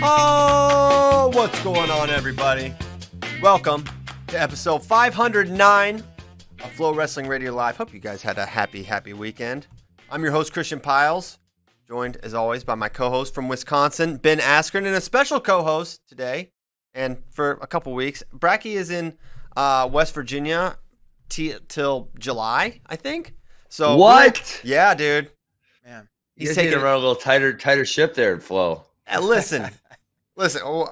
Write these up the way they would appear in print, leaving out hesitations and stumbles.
Oh, what's going on, everybody? Welcome to episode 509 of FloWrestling Radio Live. Hope you guys had a happy weekend. I'm your host, Christian Piles, joined, as always, by my co-host from Wisconsin, Ben Askren, and a special co-host today, and for a couple weeks. Bracky is in West Virginia till July, I think. So what? Yeah, dude. Man, he's taking around a little tighter ship there in Flo. Listen,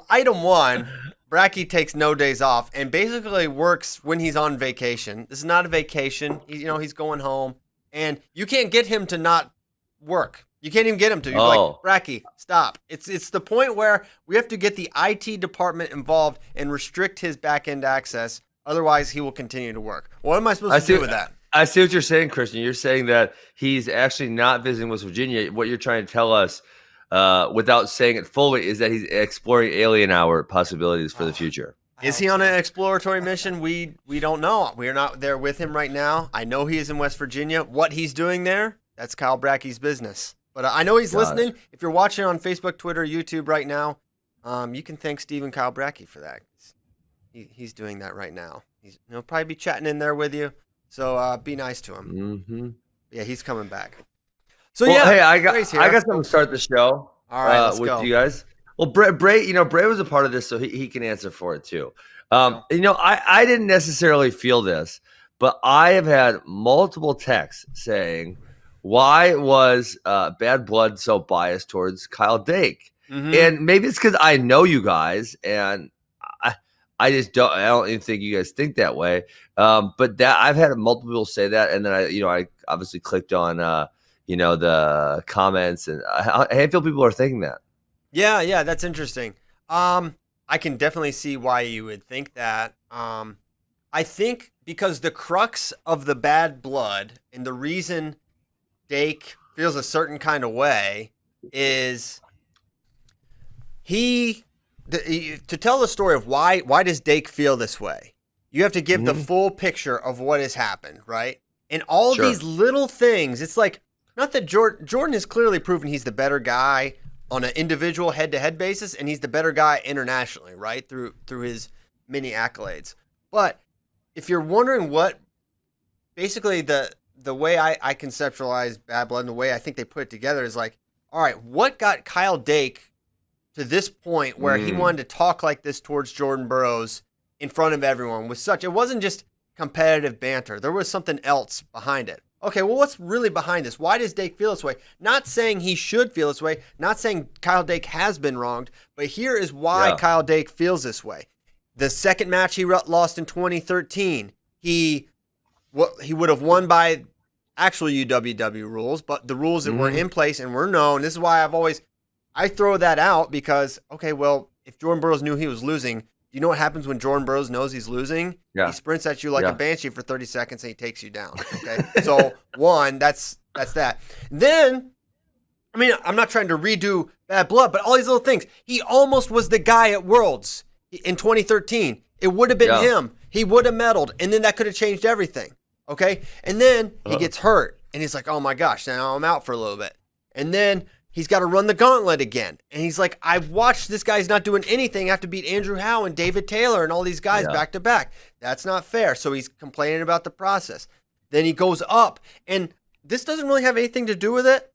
item one, Bracky takes no days off and basically works when he's on vacation. This is not a vacation. He's going home, and you can't get him to not work. You can't even get him to. You're like, Bracky, stop. It's the point where we have to get the IT department involved and restrict his back-end access. Otherwise, he will continue to work. What am I supposed to do with that? I see what you're saying, Christian. You're saying that he's actually not visiting West Virginia. What you're trying to tell us, without saying it fully, is that he's exploring alien hour possibilities for the future. Is he on an exploratory mission? We don't know. We're not there with him right now. I know he is in West Virginia. What he's doing there, that's Kyle Bracky's business. But I know he's listening. If you're watching on Facebook, Twitter, YouTube right now, you can thank Stephen Kyle Bracky for that. He's doing that right now. He'll probably be chatting in there with you. So be nice to him. Mm-hmm. Yeah, he's coming back. So hey, I got something to start the show. All right, let's with go. You guys. Well, Bray was a part of this, so he can answer for it too. I didn't necessarily feel this, but I have had multiple texts saying, "Why was Bad Blood so biased towards Kyle Dake?" Mm-hmm. And maybe it's because I know you guys, and I just don't. I don't even think you guys think that way. But that I've had multiple people say that, and then I obviously clicked on the comments, and I feel people are thinking that. Yeah, that's interesting. I can definitely see why you would think that. I think because the crux of the Bad Blood and the reason Dake feels a certain kind of way is to tell the story of why does Dake feel this way, you have to give the full picture of what has happened, right? And all these little things, it's like, not that Jordan has clearly proven he's the better guy on an individual head-to-head basis, and he's the better guy internationally, right, through his many accolades. But if you're wondering what, basically the way I conceptualize Bad Blood and the way I think they put it together is like, all right, what got Kyle Dake to this point where he wanted to talk like this towards Jordan Burroughs in front of everyone it wasn't just competitive banter. There was something else behind it. Okay, well, what's really behind this? Why does Dake feel this way? Not saying he should feel this way, not saying Kyle Dake has been wronged, but here is why Kyle Dake feels this way. The second match he lost in 2013, he would have won by actual UWW rules, but the rules that were in place and were known. This is why I throw that out because, okay, well, if Jordan Burroughs knew he was losing, do you know what happens when Jordan Burroughs knows he's losing? Yeah. He sprints at you like a banshee for 30 seconds and he takes you down. Okay, so that's that. Then, I mean, I'm not trying to redo Bad Blood, but all these little things. He almost was the guy at Worlds in 2013. It would have been him. He would have medaled, and then that could have changed everything. Okay, and then he gets hurt, and he's like, "Oh my gosh, now I'm out for a little bit," and then he's got to run the gauntlet again. And he's like, I've watched this guy's not doing anything. I have to beat Andrew Howe and David Taylor and all these guys back to back. That's not fair. So he's complaining about the process. Then he goes up. And this doesn't really have anything to do with it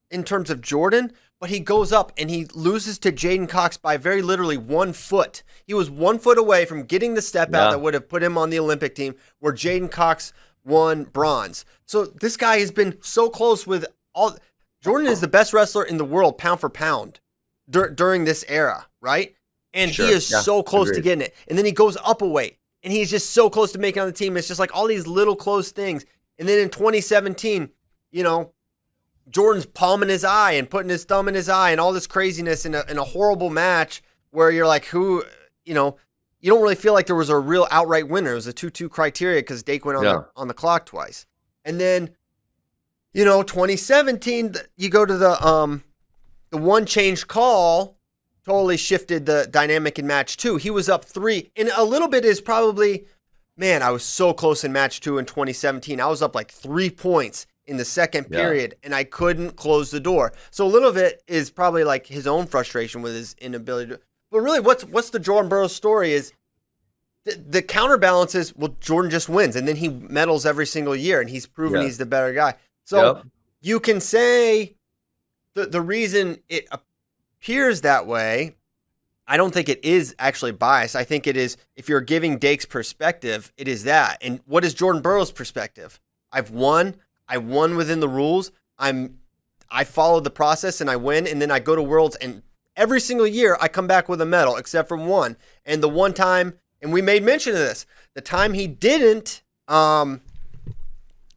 in terms of Jordan, but he goes up and he loses to Jaden Cox by very literally 1 foot. He was 1 foot away from getting the step out that would have put him on the Olympic team where Jaden Cox won bronze. So this guy has been so close with all... Jordan is the best wrestler in the world, pound for pound, during this era, right? And he is so close to getting it. And then he goes up a weight, and he's just so close to making it on the team. It's just like all these little close things. And then in 2017, Jordan's palming his eye and putting his thumb in his eye and all this craziness in a horrible match where you're like, you don't really feel like there was a real outright winner. It was a 2-2 criteria because Dake went on the clock twice. And then 2017, you go to the one change call totally shifted the dynamic in match 2. He was up 3, and a little bit is probably man, I was so close in match 2 in 2017. I was up like 3 points in the second period, and I couldn't close the door. So a little of it is probably like his own frustration with his inability to. But really, what's the Jordan Burroughs story is the counterbalance is, well, Jordan just wins, and then he medals every single year, and he's proven he's the better guy. So you can say the reason it appears that way, I don't think it is actually biased. I think it is, if you're giving Dake's perspective, it is that. And what is Jordan Burroughs' perspective? I've won. I won within the rules. I followed the process and I win, and then I go to Worlds, and every single year I come back with a medal except for one. And the one time, and we made mention of this, the time he didn't medal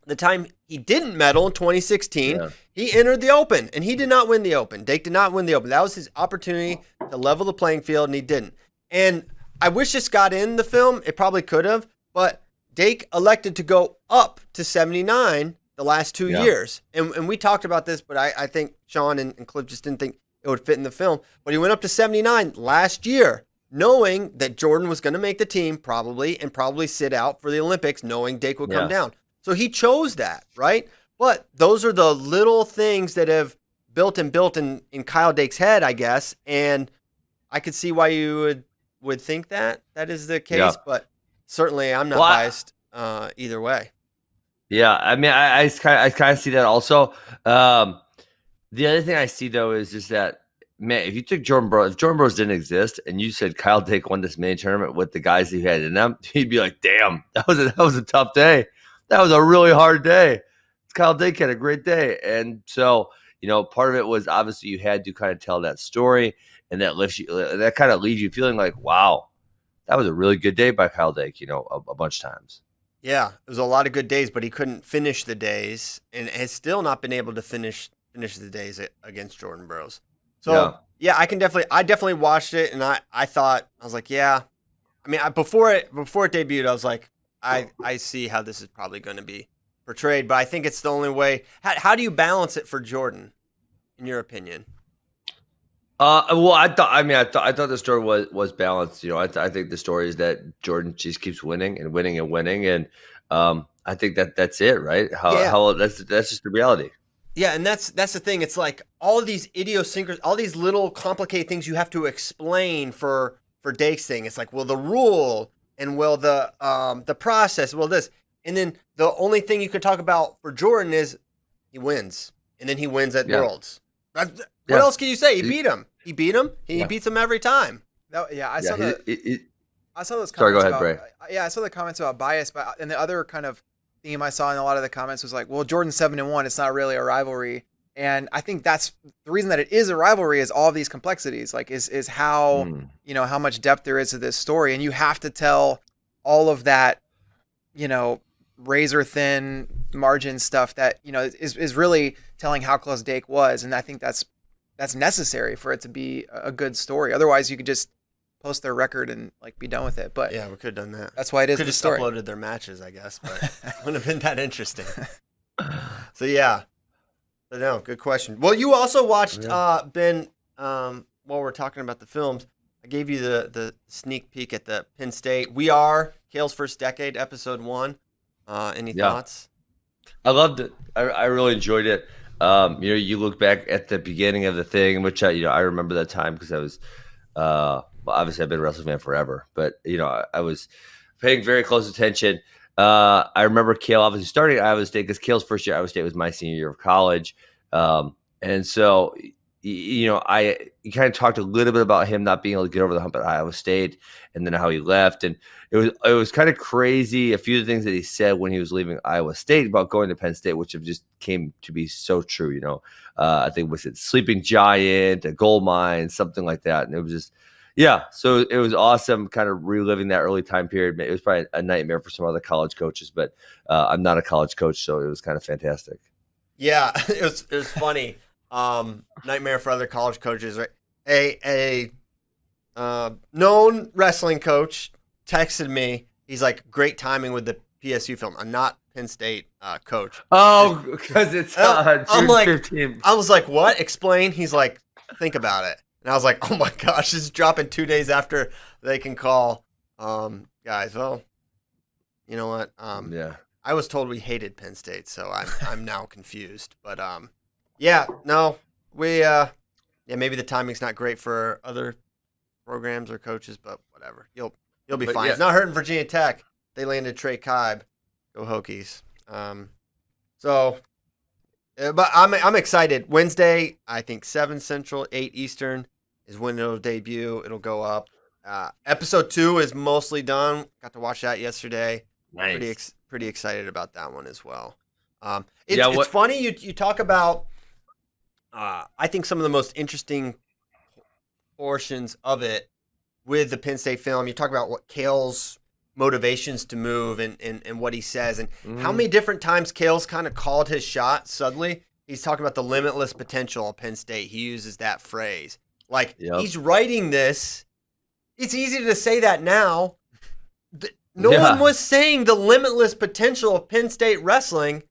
in 2016, he entered the Open, and he did not win the Open. Dake did not win the Open. That was his opportunity to level the playing field, and he didn't. And I wish this got in the film. It probably could have, but Dake elected to go up to 79 the last 2 years. And we talked about this, but I think Sean and Cliff just didn't think it would fit in the film. But he went up to 79 last year, knowing that Jordan was going to make the team probably sit out for the Olympics, knowing Dake would come down. So he chose that, right? But those are the little things that have built in Kyle Dake's head, I guess. And I could see why you would think that is the case, but certainly I'm not biased either way. Yeah, I mean, I kind of see that also. The other thing I see, though, is just that, man, if you took Jordan Burroughs didn't exist, and you said Kyle Dake won this main tournament with the guys he had in them, he'd be like, damn, that was a tough day. That was a really hard day. Kyle Dake had a great day. And so, part of it was obviously you had to kind of tell that story, and that kind of leaves you feeling like, wow, that was a really good day by Kyle Dake, a bunch of times. Yeah, it was a lot of good days, but he couldn't finish the days, and has still not been able to finish the days against Jordan Burroughs. So I definitely watched it, and I was like, yeah. I mean, before it debuted, I was like, I see how this is probably going to be portrayed, but I think it's the only way. How do you balance it for Jordan, in your opinion? Well, I thought the story was balanced. I think the story is that Jordan just keeps winning and winning and winning, and I think that's it, right? That's just the reality. Yeah, and that's the thing. It's like all of these idiosyncrasies, all these little complicated things you have to explain for Dake's thing. It's like, well, the rule, and well, the process, well, this, and then the only thing you can talk about for Jordan is he wins, and then he wins at Worlds. What else can you say? He beat him. He beats him every time. I saw those comments. Sorry, go ahead, Bray. I saw the comments about bias, and the other kind of theme I saw in a lot of the comments was like, well, Jordan's 7-1. It's not really a rivalry. And I think that's the reason that it is a rivalry, is all of these complexities, like is how, how much depth there is to this story. And you have to tell all of that, razor thin margin stuff that, is really telling how close Dake was. And I think that's necessary for it to be a good story. Otherwise you could just post their record and be done with it. But yeah, we could have done that. That's why it is the story. Could have just uploaded their matches, I guess, but it wouldn't have been that interesting. So yeah. But no, good question. Well, you also watched Ben, while we're talking about the films, I gave you the sneak peek at the Penn State. We Are Kale's First Decade, episode 1. Any thoughts? I loved it. I really enjoyed it. You look back at the beginning of the thing, which I remember that time because I was, obviously I've been a wrestling fan forever, but I was paying very close attention. I remember Kale obviously starting at Iowa State because Kale's first year at Iowa State was my senior year of college, and so you kind of talked a little bit about him not being able to get over the hump at Iowa State, and then how he left, and it was kind of crazy. A few of the things that he said when he was leaving Iowa State about going to Penn State, which have just came to be so true. I think was it Sleeping Giant, a gold mine, something like that, and it was just. Yeah, so it was awesome kind of reliving that early time period. It was probably a nightmare for some other college coaches, but I'm not a college coach, so it was kind of fantastic. Yeah, it was funny. Nightmare for other college coaches, right? A known wrestling coach texted me. He's like, great timing with the PSU film. I'm not Penn State coach. Oh, because it's June 15th. I was like, what? Explain. He's like, think about it. And I was like, oh my gosh, this is dropping 2 days after they can call. Guys, well, You know what? Yeah. I was told we hated Penn State, so I'm now confused. But yeah, no, we maybe the timing's not great for other programs or coaches, but whatever. You'll be But fine. yeah. It's not hurting Virginia Tech. They landed Trey Kibe. Go Hokies. But I'm excited. Wednesday, I think 7 Central, 8 Eastern is when it'll debut. It'll go up. Episode 2 is mostly done. Got to watch that yesterday. Nice. Pretty excited about that one as well. Yeah, It's funny you talk about. I think some of the most interesting portions of it with the Penn State film. You talk about what Kale's motivations to move and what he says and how many different times Kale's kind of called his shot suddenly. He's talking about the limitless potential of Penn State. He uses that phrase. Like, he's writing this. It's easy to say that now. No one was saying the limitless potential of Penn State wrestling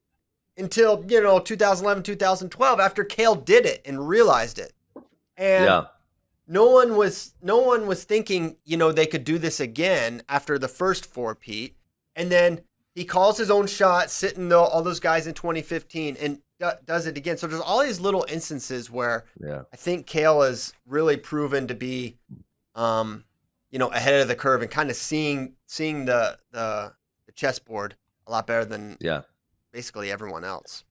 until, 2011, 2012, after Kale did it and realized it. And no one was thinking, they could do this again after the first 4-peat. And then he calls his own shot, sitting all those guys in 2015 and does it again. So there's all these little instances where I think Kale has really proven to be, ahead of the curve and kind of seeing the chessboard a lot better than basically everyone else.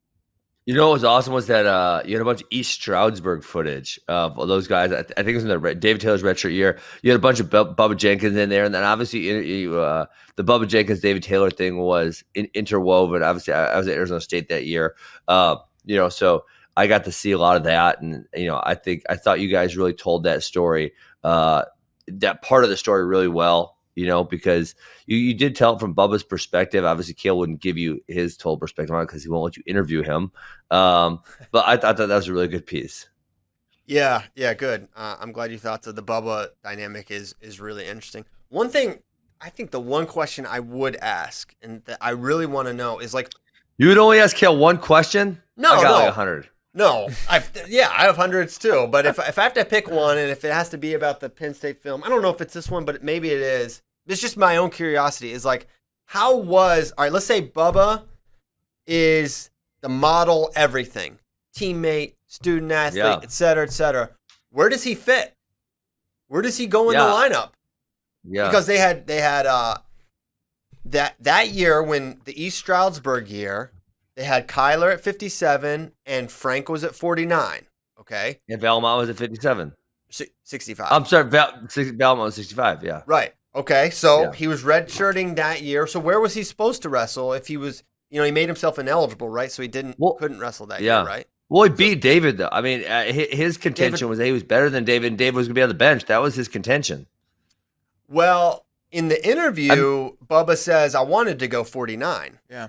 You know what was awesome was that you had a bunch of East Stroudsburg footage of those guys. I think it was in the David Taylor's redshirt year. You had a bunch of Bubba Jenkins in there, and then obviously the Bubba Jenkins David Taylor thing was interwoven. Obviously, I was at Arizona State that year, so I got to see a lot of that, and I thought you guys really told that story, that part of the story really well. Because you did tell it from Bubba's perspective. Obviously, Kale wouldn't give you his total perspective on it because he won't let you interview him. But I thought that was a really good piece. Yeah, good. I'm glad you thought so. The Bubba dynamic is really interesting. One thing, I think the one question I would ask and that I really want to know is like, you would only ask Kale one question? No, I got like 100. No, I have hundreds too. But if I have to pick one, and if it has to be about the Penn State film, I don't know if it's this one, but maybe it is. It's just my own curiosity. Is like, all right, let's say Bubba is the model everything, teammate, student athlete, et cetera, et cetera. Where does he fit? Where does he go in the lineup? Yeah, because they had that year when the East Stroudsburg year. They had Kyler at 57 and Frank was at 49. Okay. And Valmont was at 57. 65. I'm sorry, Valmont was 65. Yeah. Right. Okay. So he was redshirting that year. So where was he supposed to wrestle if he was, he made himself ineligible, right? So he couldn't wrestle that year, right? Well, he beat David, though. I mean, his contention was that he was better than David, and David was going to be on the bench. That was his contention. Well, in the interview, Bubba says, I wanted to go 49. Yeah.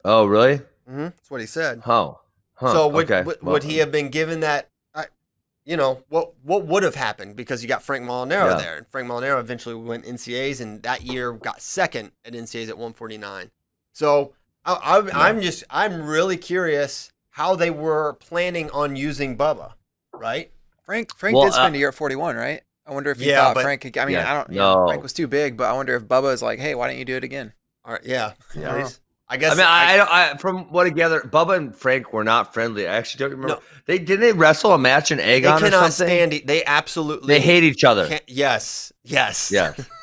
Oh, really? Mm-hmm. That's what he said. Huh. So would he have been given that? What would have happened because you got Frank Molinaro there, and Frank Molinaro eventually went NCAAs, and that year got second at NCAAs at 149. So I'm really curious how they were planning on using Bubba, right? Frank did spend a year at 41, right? I wonder if he thought Frank could. I mean, I don't know. Frank was too big, but I wonder if Bubba is like, hey, why don't you do it again? All right, yeah. I guess. I mean, from what I gather, Bubba and Frank were not friendly. I actually don't remember. No. Didn't they wrestle a match in Agon or something? They cannot stand. They absolutely. They hate each other. Yes. Yeah.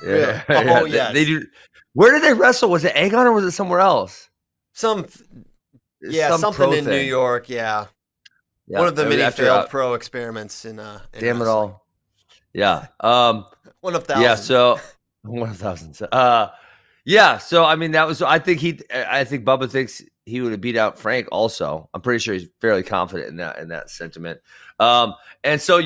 Oh, yes. They do. Where did they wrestle? Was it Agon or was it somewhere else? Something in New York. Yeah. One of the many failed pro experiments in damn it all. Yeah. One of thousands. Yeah. So one of thousands. Yeah, so I mean I think Bubba thinks he would have beat out Frank also. I'm pretty sure he's fairly confident in that sentiment. And so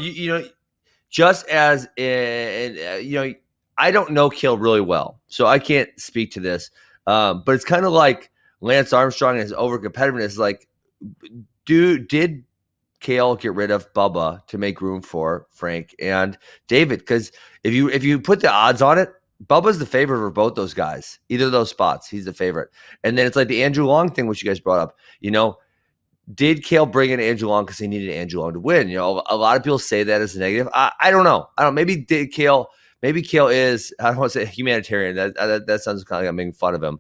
just as I don't know Kale really well, so I can't speak to this. But it's kind of like Lance Armstrong and his overcompetitiveness. Like, did Kale get rid of Bubba to make room for Frank and David? Because if you put the odds on it, Bubba's the favorite for both those guys. Either of those spots, he's the favorite. And then it's like the Andrew Long thing, which you guys brought up. Did Kale bring in Andrew Long because he needed Andrew Long to win? A lot of people say that as a negative. I don't know. Maybe did Kale maybe Kale is, I don't want to say humanitarian. That sounds kind of like I'm making fun of him.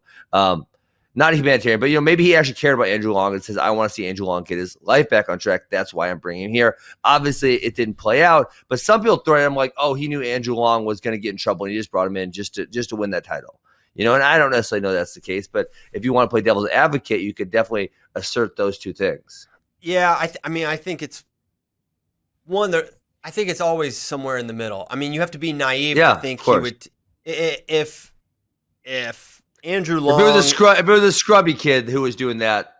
Not a humanitarian, but maybe he actually cared about Andrew Long and says, I want to see Andrew Long get his life back on track. That's why I'm bringing him here. Obviously, it didn't play out, but some people throw at him like, oh, he knew Andrew Long was going to get in trouble, and he just brought him in just to win that title. And I don't necessarily know that's the case, but if you want to play devil's advocate, you could definitely assert those two things. Yeah, I think it's one that I think it's always somewhere in the middle. I mean, you have to be naive to think he would. If Andrew Long, if it was a scrubby kid who was doing that,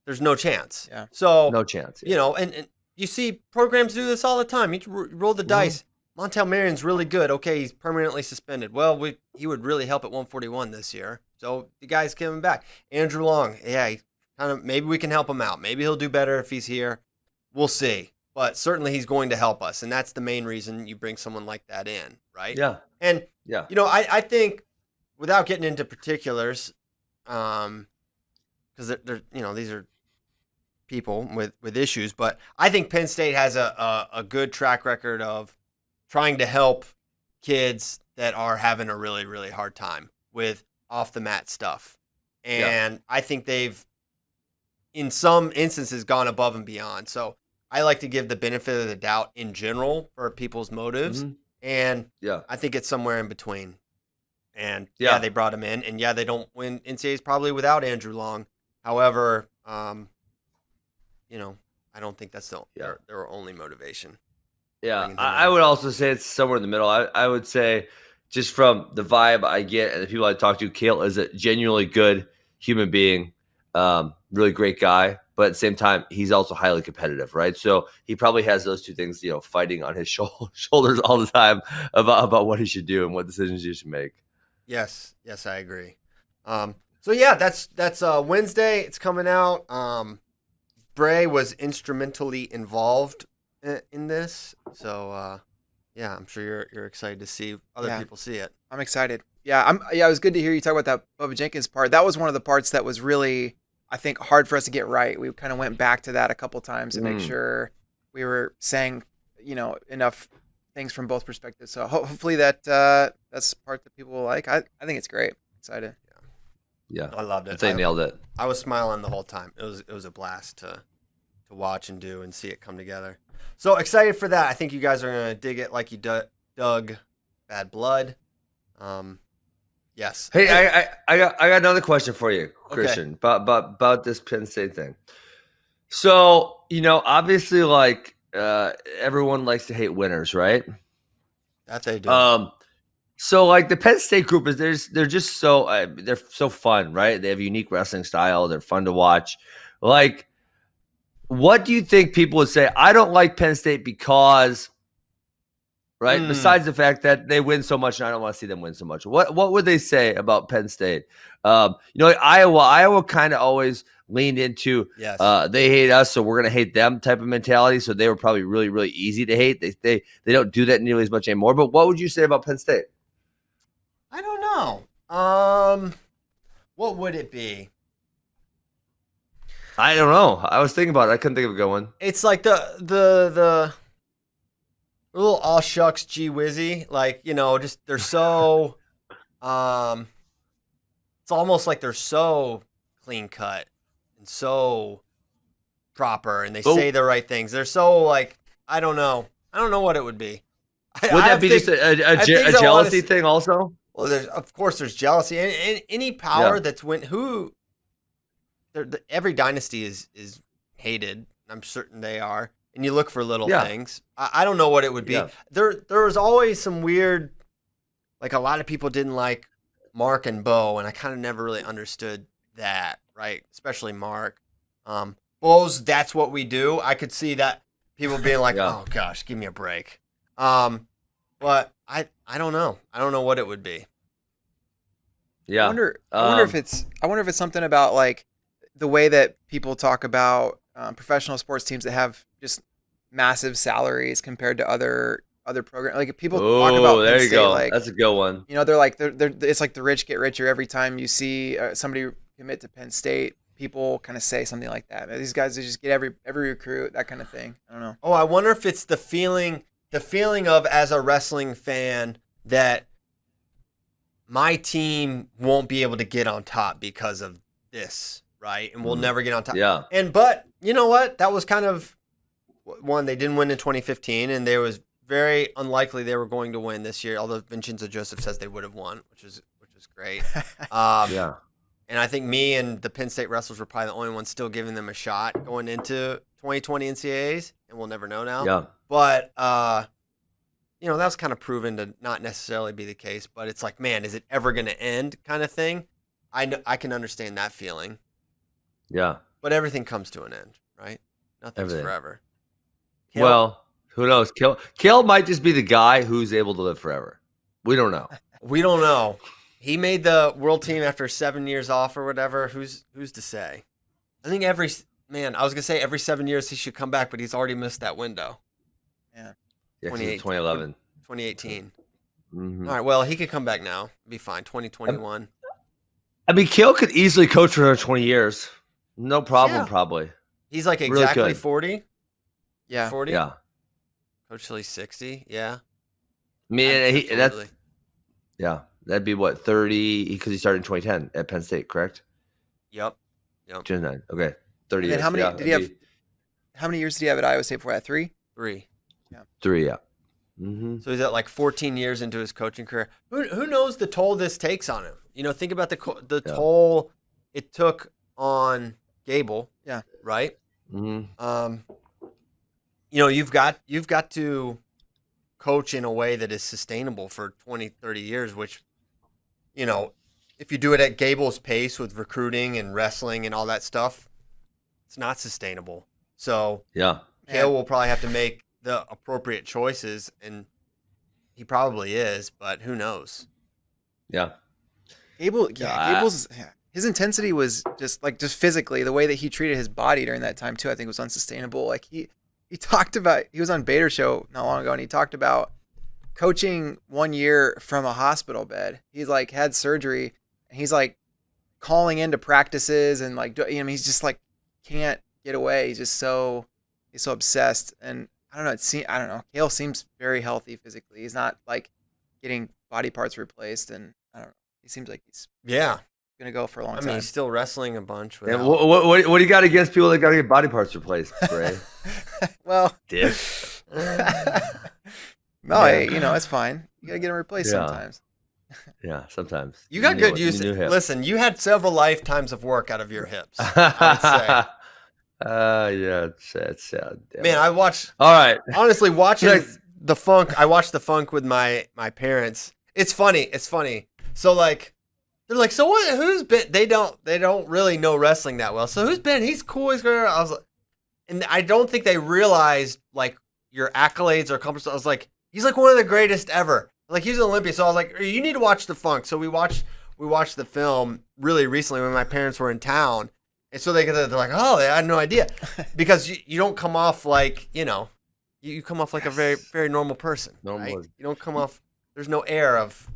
there's no chance. Yeah. So no chance. Yeah. And you see programs do this all the time. You roll the dice. Montel Marion's really good. Okay, he's permanently suspended. Well, he would really help at 141 this year. So the guy's coming back. Andrew Long, yeah, maybe we can help him out. Maybe he'll do better if he's here. We'll see. But certainly he's going to help us, and that's the main reason you bring someone like that in, right? Yeah. And I think, without getting into particulars, because they're these are people with issues, but I think Penn State has a good track record of trying to help kids that are having a really, really hard time with off the mat stuff. And I think they've, in some instances, gone above and beyond. So I like to give the benefit of the doubt in general for people's motives. Mm-hmm. And I think it's somewhere in between. And they brought him in, and they don't win NCAAs probably without Andrew Long. However, I don't think that's their only motivation. Yeah, I would also say it's somewhere in the middle. I would say, just from the vibe I get and the people I talk to, Kale is a genuinely good human being, really great guy. But at the same time, he's also highly competitive, right? So he probably has those two things, fighting on his shoulders all the time about what he should do and what decisions he should make. Yes, I agree. That's Wednesday. It's coming out. Bray was instrumentally involved in this, so I'm sure you're excited to see other people see it. I'm excited. It was good to hear you talk about that Bubba Jenkins part. That was one of the parts that was really, I think, hard for us to get right. We kind of went back to that a couple times to make sure we were saying, enough things from both perspectives. So hopefully that's the part that people will like. I think it's great. Excited. Yeah, I loved it. They nailed it. I was smiling the whole time. It was a blast to watch and do and see it come together. So excited for that. I think you guys are gonna dig it like you dug Bad Blood. Yes. Hey, I got another question for you, Christian, about this Penn State thing. So obviously, like everyone likes to hate winners, right? That they do. So like the Penn State group they're just so they're so fun, right? They have a unique wrestling style. They're fun to watch. Like, what do you think people would say? I don't like Penn State because, right? Besides the fact that they win so much, and I don't want to see them win so much. What would they say about Penn State? Like Iowa kind of always leaned into they hate us, so we're gonna hate them type of mentality. So they were probably really, really easy to hate. They don't do that nearly as much anymore. But what would you say about Penn State? I don't know. What would it be? I don't know. I was thinking about it. I couldn't think of a good one. It's like the little all shucks gee whizzy. Like, just they're so it's almost like they're so clean cut and so proper, and they say the right things. They're so like, I don't know what it would be. Would that be just a jealousy thing also? Well, of course there's jealousy, and any power that's every dynasty is hated. I'm certain they are, and you look for little things. I don't know what it would be. There was always some weird, like, a lot of people didn't like Mark and Bo, and I kind of never really understood that, right? Especially Mark. Bo's that's what we do. I could see that people being like, oh gosh, give me a break. But I don't know. I don't know what it would be. Yeah. I wonder if it's something about like the way that people talk about professional sports teams that have just massive salaries compared to other programs. Like, if people talk about there Penn you State, go. like, that's a good one. They're like it's like the rich get richer every time you see somebody commit to Penn State. People kind of say something like that. These guys, they just get every recruit, that kind of thing. I don't know. Oh, I wonder if it's the feeling of, as a wrestling fan, that my team won't be able to get on top because of this, right? And we'll never get on top. Yeah. But you know what? That was kind of one. They didn't win in 2015, and there was very unlikely they were going to win this year. Although Vincenzo Joseph says they would have won, which is great. Yeah. And I think me and the Penn State wrestlers were probably the only ones still giving them a shot going into 2020 NCAAs, and we'll never know now. Yeah. But you know, that was kind of proven to not necessarily be the case. But it's like, man, is it ever going to end? Kind of thing. I can understand that feeling. Yeah. But everything comes to an end, right? Nothing's forever. Well, who knows? Kale might just be the guy who's able to live forever. We don't know. We don't know. He made the world team after 7 years off or whatever. Who's to say? I think I was gonna say every 7 years he should come back, but he's already missed that window. Yeah. 2011. 2018. Mm-hmm. All right, well, he could come back now. Be fine. 2021. I mean, Kale could easily coach for another 20 years. No problem, probably. He's like Really exactly good. 40. Yeah. 40? Yeah. Coach till he's 60. Yeah. I mean, Absolutely. That'd be what, 30, because he started in 2010 at Penn State, correct? Yep. 2009. Okay. 30 And years. then how many years did he have at Iowa State before that? 3? 3. 3, yeah. Mm-hmm. So he's at like 14 years into his coaching career. Who knows the toll this takes on him? You know, think about the toll it took on Gable. Yeah. Right. Mm-hmm. You know, you've got to coach in a way that is sustainable for 20, 30 years, which, you know, if you do it at Gable's pace with recruiting and wrestling and all that stuff, it's not sustainable. So Kale will probably have to make the appropriate choices, and he probably is, but who knows? Yeah. Gable's his intensity was just physically, the way that he treated his body during that time too, I think was unsustainable. Like he talked about, he was on Bader Show not long ago, and he talked about coaching 1 year from a hospital bed. He's like had surgery, and he's like calling into practices, and like, you know, he's just like can't get away. He's so obsessed, and I don't know. Kale seems very healthy physically. He's not like getting body parts replaced, and I don't know. He seems like he's gonna go for a long time. I mean, he's still wrestling a bunch. And what do you got against people that got to get body parts replaced, Bray? Well, Dick. No, hey, you know, it's fine. You gotta get them replaced sometimes. Yeah, sometimes. You got good use. Listen, you had several lifetimes of work out of your hips, I would say. Yeah, it's sad. Man, I watched. All right. Honestly, watching the Funk. I watched the Funk with my parents. It's funny. So like, they're like, so what? Who's been? They don't really know wrestling that well. So who's been? He's cool. He's great. I was like, and I don't think they realized like your accolades or accomplishments. I was like, he's like one of the greatest ever. Like he's an Olympian. So I was like, you need to watch the Funk. So we watched the film really recently when my parents were in town. And so they're like, oh, I had no idea. Because you don't come off like, you know, you come off like a very, very normal person. Right? You don't come off, there's no air of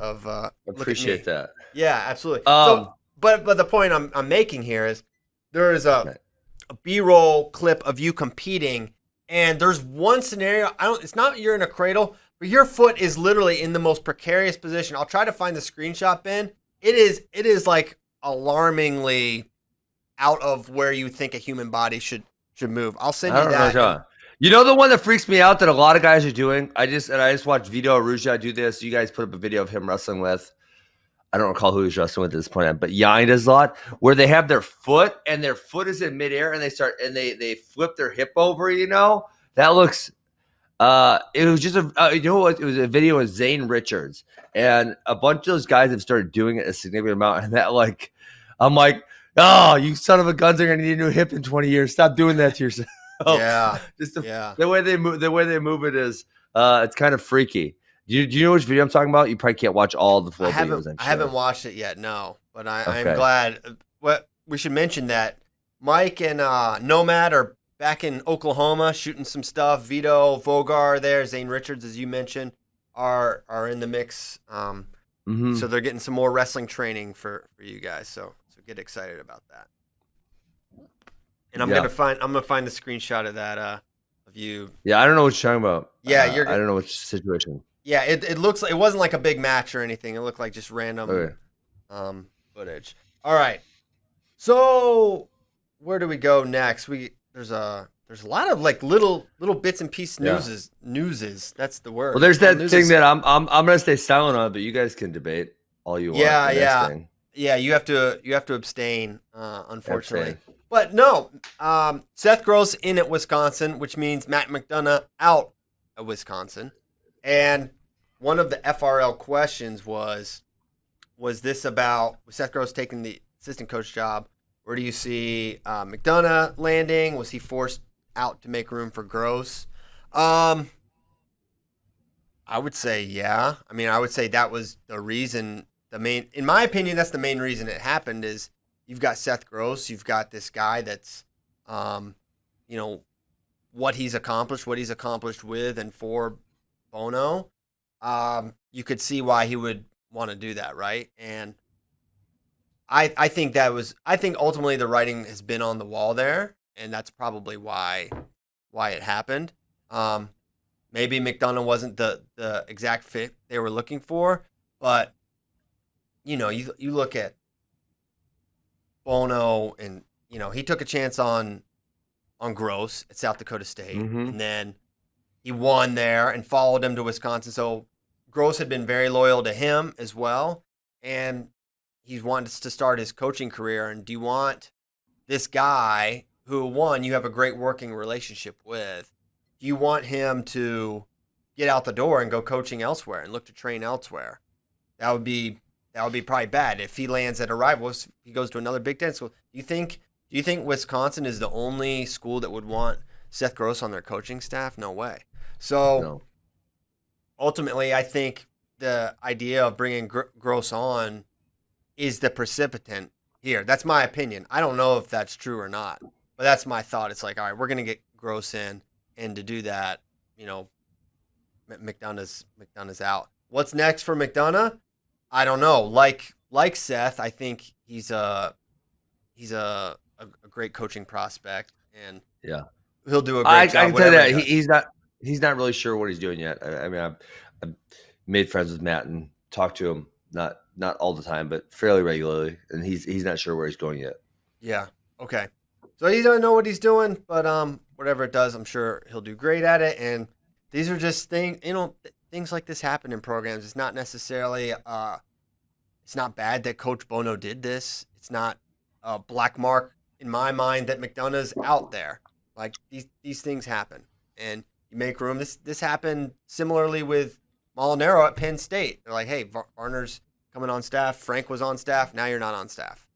appreciate that. Yeah, absolutely. So, but the point I'm making here is there is a B-roll clip of you competing, and there's one scenario, it's not you're in a cradle, but your foot is literally in the most precarious position. I'll try to find the screenshot, Ben. It is like alarmingly out of where you think a human body should move. I'll send you that. You know the one that freaks me out that a lot of guys are doing? I just watched Vito Arujau do this. You guys put up a video of him wrestling with, I don't recall who he's wrestling with at this point, but Yang does a lot, where they have their foot and their foot is in midair and they flip their hip over, you know? That looks it was just it was a video of Zane Richards, and a bunch of those guys have started doing it a significant amount, and that like I'm like, oh, you son of a guns are gonna need a new hip in 20 years. Stop doing that to yourself. Yeah. The way they move it is it's kind of freaky. Do you know which video I'm talking about? You probably can't watch all the full videos. I haven't watched it yet, no. But I'm glad. What we should mention that Mike and Nomad are back in Oklahoma shooting some stuff. Vito, Vogar there, Zane Richards, as you mentioned, are in the mix. So they're getting some more wrestling training for you guys. So get excited about that. And I'm gonna find the screenshot of that of you. Yeah, I don't know what you're talking about. Yeah, I don't know which situation. Yeah, it looks like it wasn't like a big match or anything. It looked like just random Okay. footage. All right. So where do we go next? There's a lot of like little bits and piece newses. That's the word. Well, there's that news thing is- that I'm gonna stay silent on, but you guys can debate all you want. Yeah, the next yeah. thing. Yeah, you have to abstain, unfortunately. Abstain. But no, Seth Gross in at Wisconsin, which means Matt McDonough out at Wisconsin. And one of the FRL questions was this about Seth Gross taking the assistant coach job? Where do you see McDonough landing? Was he forced out to make room for Gross? I would say yeah. I mean, I would say that was the reason. In my opinion, that's the main reason it happened. Is you've got Seth Gross, you've got this guy that's, what he's accomplished with and for Bono. You could see why he would want to do that, right? And I think ultimately the writing has been on the wall there, and that's probably why it happened. Maybe McDonough wasn't the exact fit they were looking for, but you look at Bono, and he took a chance on Gross at South Dakota State, and then he won there and followed him to Wisconsin. So Gross had been very loyal to him as well, and he wants to start his coaching career. And do you want this guy who, one, you have a great working relationship with, do you want him to get out the door and go coaching elsewhere and look to train elsewhere? That would be probably bad if he lands at a rival. If he goes to another Big Ten school. Do you think Wisconsin is the only school that would want Seth Gross on their coaching staff? No way. So ultimately, I think the idea of bringing Gross on is the precipitant here. That's my opinion. I don't know if that's true or not, but that's my thought. It's like, all right, we're going to get Gross in, and to do that, McDonough's out. What's next for McDonough? I don't know. Like Seth, I think he's a great coaching prospect, and he'll do a great job. I can tell you that he's not really sure what he's doing yet. I mean, I've made friends with Matt and talked to him not all the time, but fairly regularly, and he's not sure where he's going yet. Yeah. Okay. So he doesn't know what he's doing, but whatever it does, I'm sure he'll do great at it. And these are just things, things like this happen in programs. It's not necessarily, it's not bad that Coach Bono did this. It's not a black mark in my mind that McDonough's out there. Like these things happen, and you make room. This happened similarly with Molinaro at Penn State. They're like, hey, Varner's coming on staff. Frank was on staff. Now you're not on staff,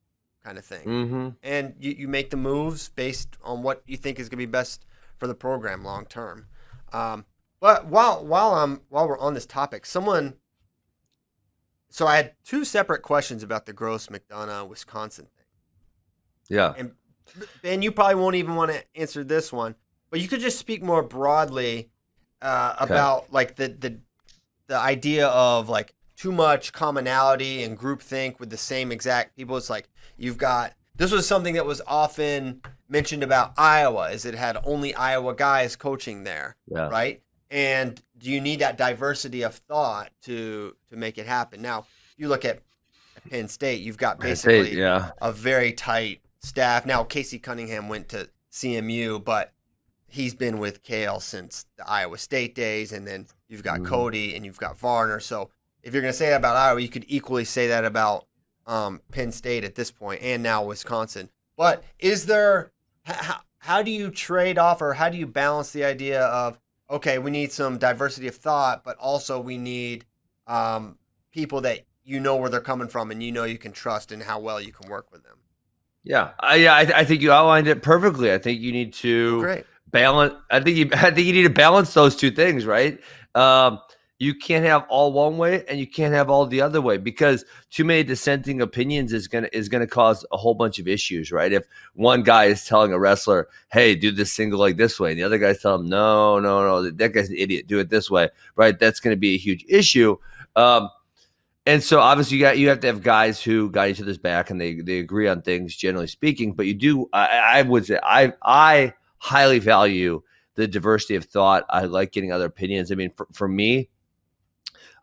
kind of thing. Mm-hmm. And you make the moves based on what you think is going to be best for the program long term. But while we're on this topic, so I had two separate questions about the Gross McDonough Wisconsin thing. Yeah. And Ben, you probably won't even want to answer this one, but you could just speak more broadly about like the idea of like too much commonality and groupthink with the same exact people. It's like this was something that was often mentioned about Iowa, is it had only Iowa guys coaching there, right? And do you need that diversity of thought to make it happen? Now, you look at Penn State, you've got basically a very tight staff. Now, Casey Cunningham went to CMU, but he's been with Kale since the Iowa State days, and then you've got Cody and you've got Varner. So if you're going to say that about Iowa, you could equally say that about Penn State at this point, and now Wisconsin. But is there how do you trade off, or how do you balance the idea of, okay, we need some diversity of thought, but also we need people that where they're coming from and you can trust and how well you can work with them? Yeah, I think you outlined it perfectly. I think you need to balance. I think you need to balance those two things, right? You can't have all one way and you can't have all the other way, because too many dissenting opinions is gonna cause a whole bunch of issues, right? If one guy is telling a wrestler, "Hey, do this single leg this way," and the other guy's telling him, "No, that guy's an idiot. Do it this way," right? That's going to be a huge issue. And so obviously you have to have guys who got each other's back and they agree on things, generally speaking. But you do, I would say, I highly value the diversity of thought. I like getting other opinions. I mean, for me,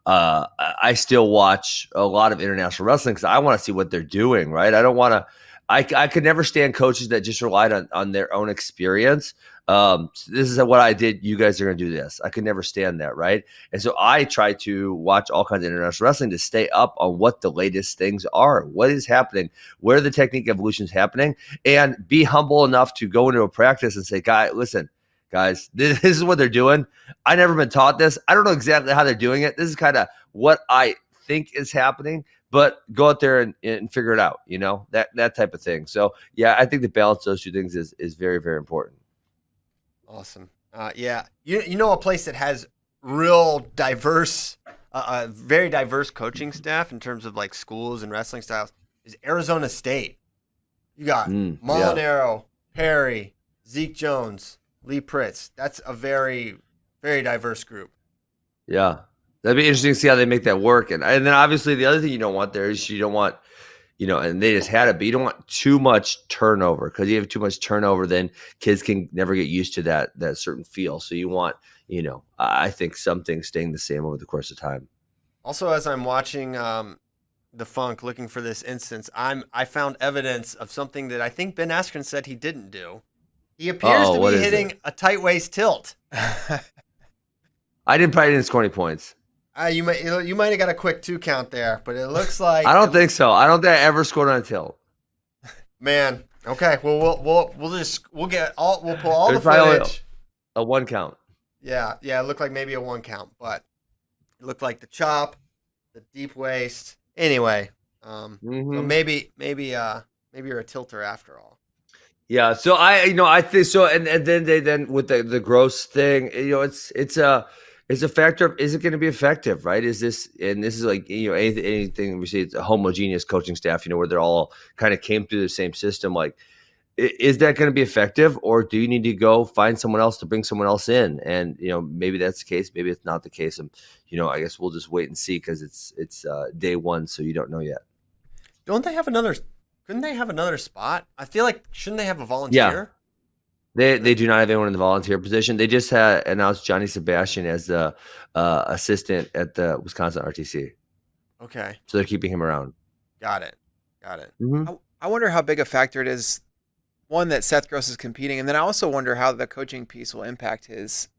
I still watch a lot of international wrestling because I want to see what they're doing, right? I don't want to. I could never stand coaches that just relied on their own experience. So this is what I did. You guys are going to do this. I could never stand that, right? And so I try to watch all kinds of international wrestling to stay up on what the latest things are, what is happening, where the technique evolution is happening, and be humble enough to go into a practice and say, guys, this is what they're doing. I never been taught this. I don't know exactly how they're doing it. This is kind of what I think is happening, but go out there and figure it out, that type of thing. So yeah, I think the balance of those two things is very, very important. Awesome. Yeah. You know, a place that has real diverse, very diverse coaching staff in terms of like schools and wrestling styles is Arizona State. You got Molinaro, Perry, Zeke Jones, Lee Pritz. That's a very, very diverse group. Yeah. That'd be interesting to see how they make that work. And then obviously the other thing you don't want there is you don't want, and they just had it, but you don't want too much turnover, because you have too much turnover, then kids can never get used to that certain feel. So you want, I think some things staying the same over the course of time. Also, as I'm watching the Funk, looking for this instance, I found evidence of something that I think Ben Askren said he didn't do. He appears to be hitting a tight waist tilt. I probably didn't score any points. You might have got a quick 2 count there, but it looks like I don't think so. I don't think I ever scored on a tilt. Man, okay. Well, we'll pull all the footage. A 1 count. Yeah. It looked like maybe a 1 count, but it looked like the chop, the deep waist. Anyway, so maybe you're a tilter after all. Yeah, so I think so, and then with the gross thing, it's a factor of, is it going to be effective, right? This is like anything we see, it's a homogeneous coaching staff, where they're all kind of came through the same system. Like, is that going to be effective, or do you need to go find someone else to bring someone else in? And maybe that's the case, maybe it's not the case, and I guess we'll just wait and see, because it's day one, so you don't know yet. Don't they have another? Couldn't they have another spot? I feel like, shouldn't they have a volunteer? Yeah. They do not have anyone in the volunteer position. They just announced Johnny Sebastian as the assistant at the Wisconsin RTC. Okay. So they're keeping him around. Got it. Mm-hmm. I wonder how big a factor it is, one, that Seth Gross is competing, and then I also wonder how the coaching piece will impact his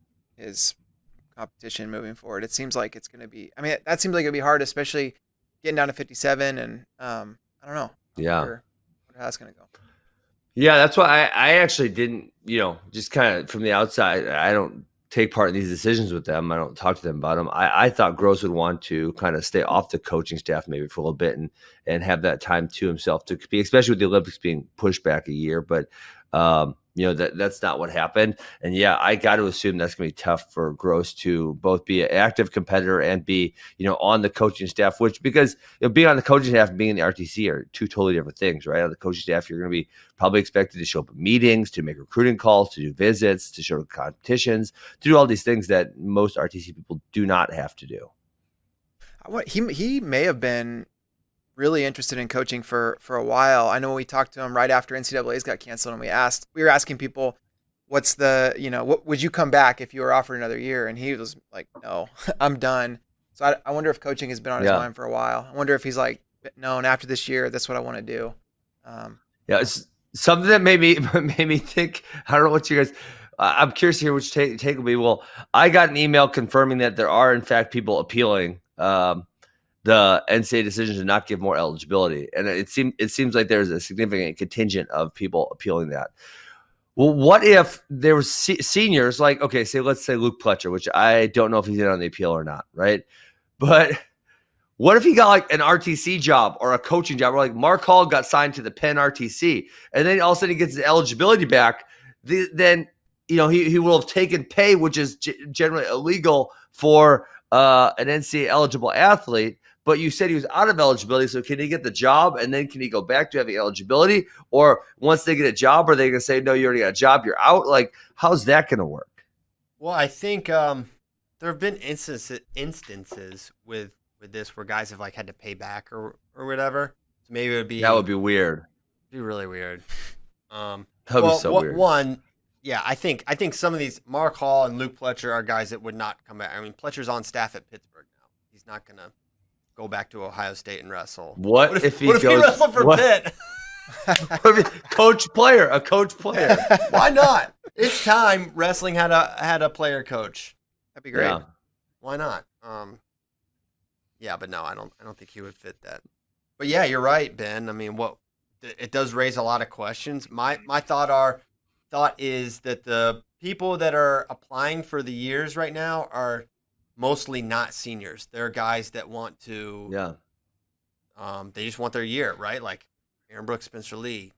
competition moving forward. It seems like it's going to be, that seems like it'd be hard, especially getting down to 57, and I don't know. Yeah. I wonder how that's going to go. Yeah, that's why I actually didn't, just kind of from the outside, I don't take part in these decisions with them. I don't talk to them about them. I thought Gross would want to kind of stay off the coaching staff maybe for a little bit and have that time to himself to be, especially with the Olympics being pushed back a year. But, that's not what happened. And yeah, I got to assume that's going to be tough for Gross to both be an active competitor and be, on the coaching staff, because being on the coaching staff and being in the RTC are two totally different things, right? On the coaching staff, you're going to be probably expected to show up at meetings, to make recruiting calls, to do visits, to show competitions, to do all these things that most RTC people do not have to do. He may have been really interested in coaching for a while. I know when we talked to him right after NCAA's got canceled, and we were asking people, what's what would you come back if you were offered another year? And he was like, no, I'm done. So I wonder if coaching has been on his mind for a while. I wonder if he's like, no, and after this year, that's what I want to do. It's something that made me think. I don't know what you guys. I'm curious to hear which take will be. Well, I got an email confirming that there are in fact people appealing the NCAA decision to not give more eligibility, and it seems like there's a significant contingent of people appealing that. Well, what if there was seniors like, okay, let's say Luke Pletcher, which I don't know if he's in on the appeal or not, right? But what if he got like an RTC job or a coaching job, or like Mark Hall got signed to the Penn RTC, and then all of a sudden he gets his eligibility back? Then he will have taken pay, which is generally illegal for an NCAA eligible athlete. But you said he was out of eligibility, so can he get the job, and then can he go back to having eligibility? Or once they get a job, are they going to say, no, you already got a job, you're out? Like, how's that going to work? Well, I think there have been instances with this where guys have like had to pay back or whatever. So maybe it would be, that would be weird. It'd be really weird. That would be so weird. One, yeah, I think some of these, Mark Hall and Luke Pletcher, are guys that would not come back. Pletcher's on staff at Pittsburgh now. not gonna go back to Ohio State and wrestle. What if he wrestled for Pitt? A coach player. Why not? It's time wrestling had a player coach. That'd be great. Yeah. Why not? Yeah, but no, I don't think he would fit that. But yeah, you're right, Ben. I mean, it does raise a lot of questions. My thought is that the people that are applying for the years right now are mostly not seniors. They're guys that want to. Yeah. They just want their year, right? Like Aaron Brooks, Spencer Lee.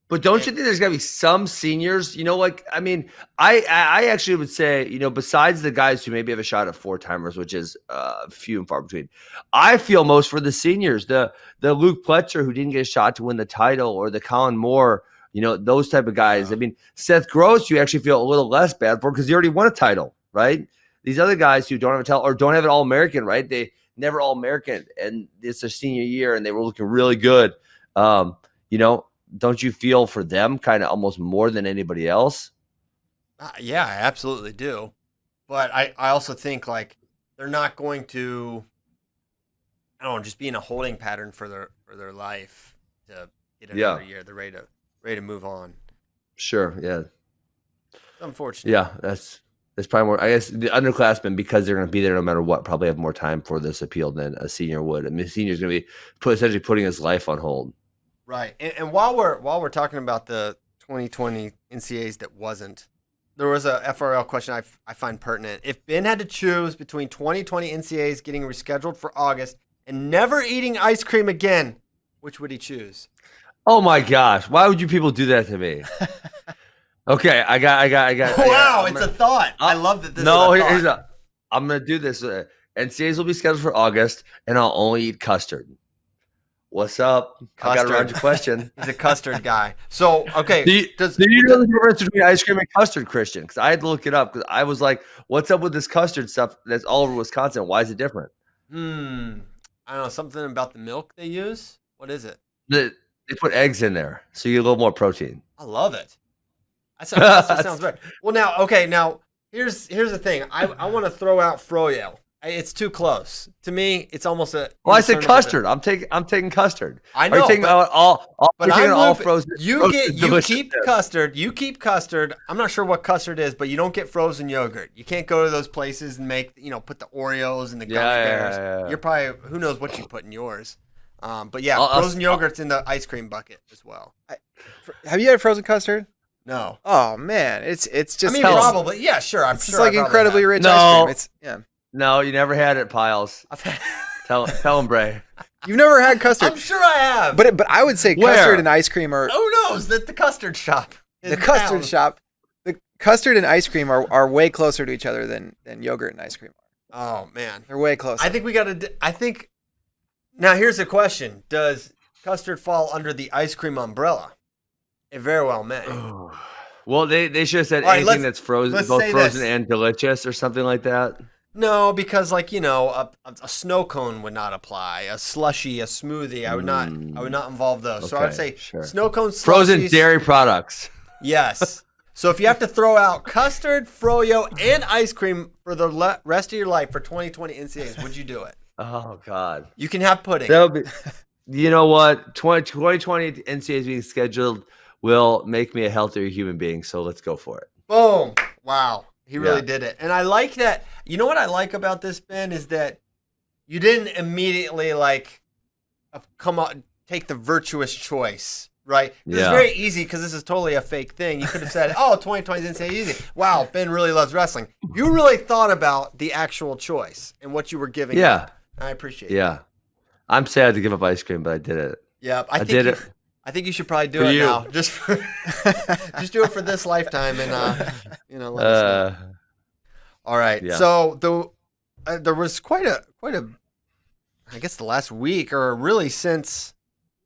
But don't you think there's got to be some seniors? I actually would say, besides the guys who maybe have a shot at 4-timers, which is few and far between, I feel most for the seniors, the Luke Pletcher who didn't get a shot to win the title, or the Colin Moore, those type of guys. Yeah. I mean, Seth Gross, you actually feel a little less bad for because he already won a title, right? These other guys who don't have a title or don't have an All-American, right? They never All-American, and it's their senior year, and they were looking really good. Don't you feel for them kind of almost more than anybody else? Yeah, I absolutely do. But I also think like they're not going to, I don't know, just be in a holding pattern for their life to get another year. They're ready to move on. Sure. Yeah. It's unfortunate. Yeah, that's probably more. I guess the underclassmen, because they're going to be there no matter what, probably have more time for this appeal than a senior would. I mean, a senior's going to be essentially putting his life on hold. Right. And while we're talking about the 2020 NCAAs that wasn't, there was a FRL question I find pertinent. If Ben had to choose between 2020 NCAAs getting rescheduled for August and never eating ice cream again, which would he choose? Oh my gosh! Why would you people do that to me? Okay, I got. Wow, it's a thought. I love that. I'm gonna do this. NCAAs will be scheduled for August, and I'll only eat custard. What's up? Custard. I got around your question. He's a custard guy. So, okay. Do you know the difference between ice cream and custard, Christian? Because I had to look it up because I was like, what's up with this custard stuff that's all over Wisconsin? Why is it different? I don't know. Something about the milk they use? What is it? They put eggs in there, so you get a little more protein. I love it. That sounds great. Well, now, here's the thing. I want to throw out froyo. It's too close to me. It's almost a. Well, I said custard. I'm taking custard. I know. Are you taking all frozen? You keep custard. You keep custard. I'm not sure what custard is, but you don't get frozen yogurt. You can't go to those places and make put the Oreos and the gummy bears. Yeah. You're probably who knows what you put in yours. But yeah, frozen yogurt's in the ice cream bucket as well. Have you had frozen custard? No. Oh man, it's just. I mean, probably. Yeah, sure. I'm sure. It's like incredibly rich ice cream. No, you never had it, Piles. Tell him, Bray. You've never had custard. I'm sure I have. But I would say custard and ice cream are. Who knows? The custard shop. The custard and ice cream are way closer to each other than yogurt and ice cream are. Oh man, they're way closer. I think now here's the question: does custard fall under the ice cream umbrella? It very well may. Well, they should have said anything that's frozen, both frozen and delicious, or something like that. No, because a snow cone would not apply. A slushy, a smoothie, I would not involve those. Okay, so I would say snow cones, frozen dairy products. Yes. So if you have to throw out custard, froyo, and ice cream for the rest of your life for 2020 NCAAs, would you do it? Oh God. You can have pudding. That would be. You know what? 2020 NCAAs being scheduled will make me a healthier human being. So let's go for it. Boom! Wow. He really did it. And I like that. You know what I like about this, Ben, is that you didn't immediately take the virtuous choice, right? It's very easy because this is totally a fake thing. You could have said, 2020 didn't say easy. Wow, Ben really loves wrestling. You really thought about the actual choice and what you were giving up. I appreciate it. Yeah. I'm sad to give up ice cream, but I did it. Yeah, I did it. I think you should probably do it now. Just do it for this lifetime, and let us know. All right. Yeah. So there was quite a, I guess the last week, or really since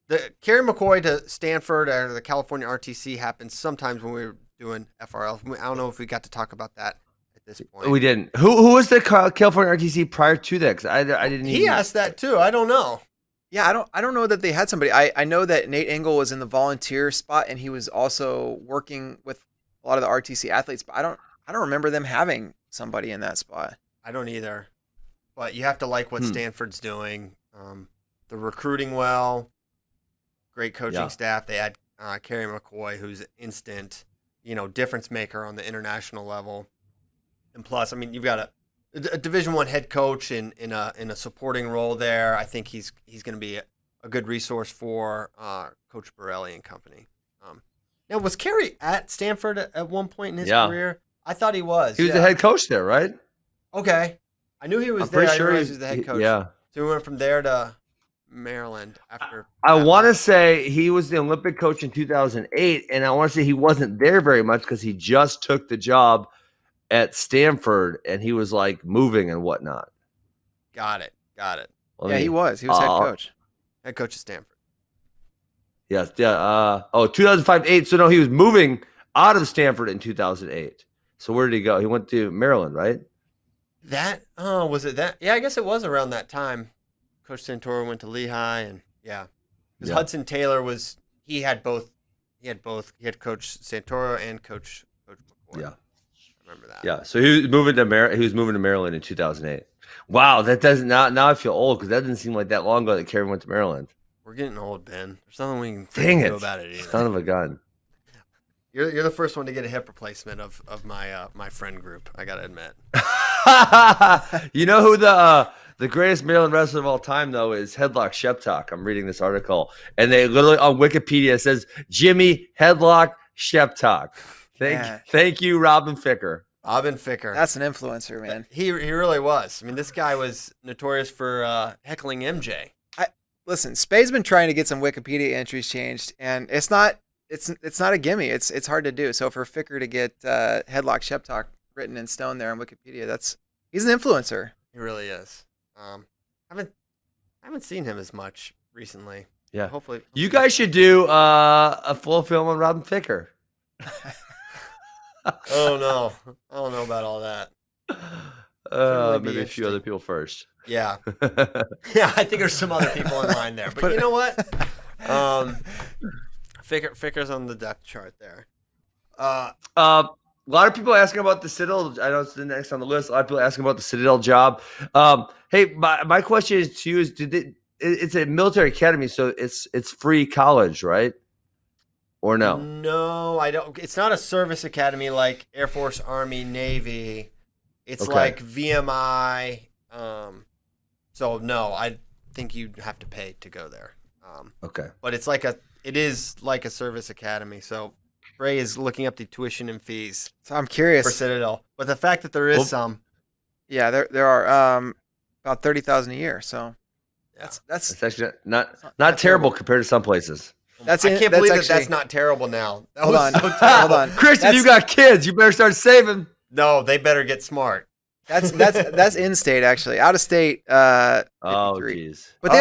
the Kerry McCoy to Stanford or the California RTC happened sometimes when we were doing FRL. I don't know if we got to talk about that at this point. We didn't. Who was the California RTC prior to that? Because I didn't. He asked that too. I don't know. Yeah, I don't know that they had somebody. I know that Nate Engel was in the volunteer spot, and he was also working with a lot of the RTC athletes. But I don't remember them having somebody in that spot. I don't either. but you have to like what Stanford's doing. They're recruiting well, great coaching staff. They had Kerry McCoy, who's instant, difference maker on the international level. And plus, I mean, you've got a Division I head coach in a supporting role there. I think he's going to be a good resource for Coach Borelli and company. Now, was Kerry at Stanford at one point in his career? I thought he was. He was the head coach there, right? Okay. I knew he was there. I sure realized he was the head coach. Yeah. So we went from there to Maryland after. I want to say he was the Olympic coach in 2008, and I want to say he wasn't there very much because he just took the job at Stanford, and he was like moving and whatnot. Got it. He was. He was head coach. Head coach of Stanford. Yes. Yeah. 2005-8. So no, he was moving out of Stanford in 2008. So where did he go? He went to Maryland, right? Was it that? Yeah, I guess it was around that time. Coach Santoro went to Lehigh, and because Hudson Taylor he had both. He had Coach Santoro and Coach McCoy. Yeah, I remember that. Yeah, so he was moving to Maryland in 2008. Wow, that doesn't now I feel old because that didn't seem like that long ago that Kerry went to Maryland. We're getting old, Ben. There's nothing we can do about it either. Son of a gun. You're the first one to get a hip replacement of my friend group. I gotta admit. You know who the greatest Maryland wrestler of all time though is Headlock Sheptalk. I'm reading this article, and they literally on Wikipedia says Jimmy Headlock Sheptalk. Thank you, Robin Ficker. Robin Ficker. That's an influencer, man. He really was. I mean, this guy was notorious for heckling MJ. Listen, Spade's been trying to get some Wikipedia entries changed, and it's not a gimme. It's hard to do. So for Ficker to get Headlock Sheptalk written in stone there on Wikipedia, he's an influencer. He really is. I haven't seen him as much recently. Yeah. Hopefully you guys should do a full film on Robin Ficker. Oh no, I don't know about all that. Maybe a few other people first. Yeah. Yeah, I think there's some other people in line there. But you know what? Ficker's on the depth chart there. A lot of people asking about the Citadel. I know it's the next on the list. A lot of people asking about the Citadel job. Hey, my question is to you is it's a military academy, so it's free college, right? Or no? No, I don't. It's not a service academy like Air Force, Army, Navy. It's like VMI. So no, I think you'd have to pay to go there. Okay. But it is like a service academy. So Bray is looking up the tuition and fees. So I'm curious for Citadel. But the fact that there is some. Yeah, there are about $30,000 a year. So that's actually not terrible compared to some places. I can't believe that's not terrible now. Hold on. Chris, if you got kids, you better start saving. No, they better get smart. That's in state actually. Out of state. Oh jeez. But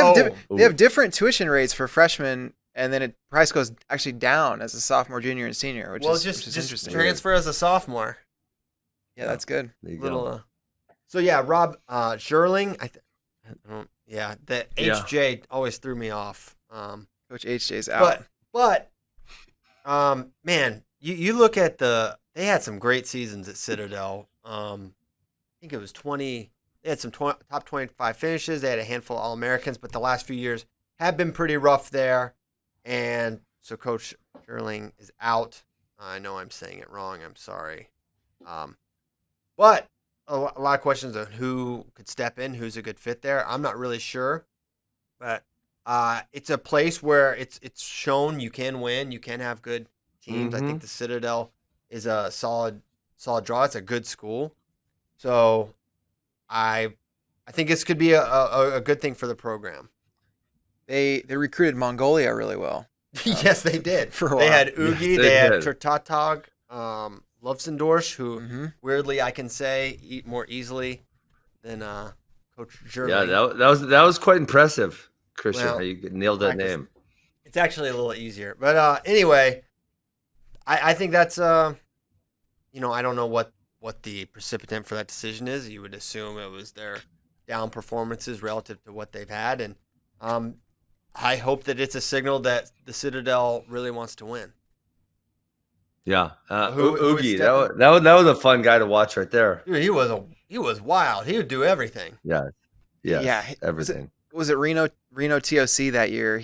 they have different tuition rates for freshmen, and then price goes actually down as a sophomore, junior, and senior, which is interesting. Transfer as a sophomore. Yeah, that's good. So yeah, Rob Scherling. The HJ always threw me off. Coach HJ's out. But man, you look at they had some great seasons at Citadel. I think it was 20. They had some top 25 finishes. They had a handful of All-Americans, but the last few years have been pretty rough there. And so Coach Scherling is out. I know I'm saying it wrong. I'm sorry. But a lot of questions on who could step in, who's a good fit there. I'm not really sure. But it's a place where it's shown you can win. You can have good teams. Mm-hmm. I think the Citadel is a solid draw. It's a good school. So I think this could be a good thing for the program. They recruited Mongolia really well. Yes, they did. For a while. They had Ugi, they had Turtatog, Lovsendorsh, who weirdly I can say eat more easily than Coach Scherling. Yeah, that was quite impressive, Christian. How you nailed that name. It's actually a little easier, but anyway, I think that's I don't know what the precipitant for that decision is. You would assume it was their down performances relative to what they've had, and I hope that it's a signal that the Citadel really wants to win. Yeah, Oogie, that was a fun guy to watch right there. Dude, he was wild. He would do everything. Yeah, Yes, everything. Was it Reno TOC that year? I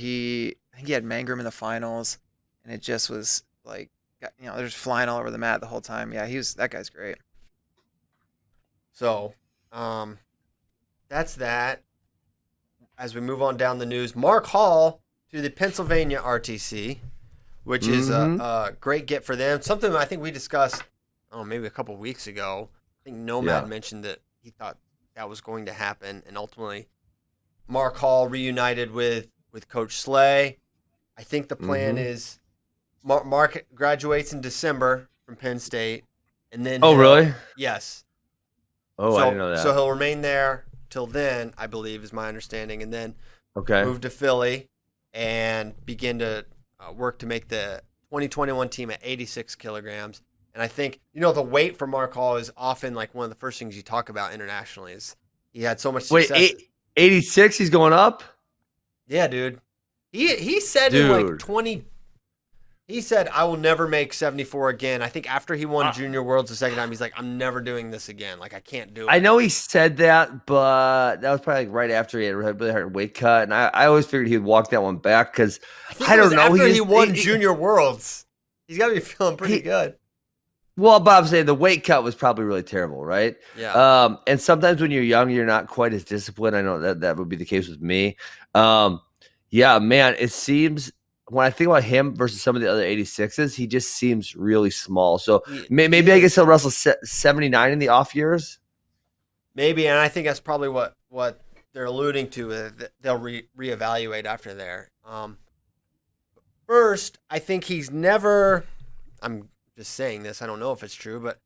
think he had Mangrum in the finals, and it just was like, they're just flying all over the mat the whole time. Yeah, that guy's great. So, that's that. As we move on down the news, Mark Hall to the Pennsylvania RTC, which is a great get for them. Something I think we discussed, maybe a couple weeks ago. I think Nomad mentioned that he thought that was going to happen, and ultimately Mark Hall reunited with Coach Slay. I think the plan is Mark graduates in December from Penn State, and then really? Yes. Oh, I didn't know that. So he'll remain there till then, I believe, is my understanding, and then move to Philly and begin to work to make the 2021 team at 86 kilograms. And I think, the weight for Mark Hall is often like one of the first things you talk about internationally is he had so much success. Wait, 86, he's going up? Yeah, dude. He said in like 20. He said, I will never make 74 again. I think after he won Junior Worlds the second time, he's like, I'm never doing this again. Like, I can't do it. I know he said that, but that was probably like right after he had a really hard weight cut. And I always figured he'd walk that one back because I don't know. After he won Junior Worlds, he's got to be feeling pretty good. Well, Bob saying the weight cut was probably really terrible, right? Yeah. And sometimes when you're young, you're not quite as disciplined. I know that would be the case with me. Yeah, man, it seems when I think about him versus some of the other 86s, he just seems really small. So maybe I guess he'll wrestle 79 in the off years. Maybe, and I think that's probably what they're alluding to. They'll reevaluate after there. First, I think he's never. I'm just saying this. I don't know if it's true, but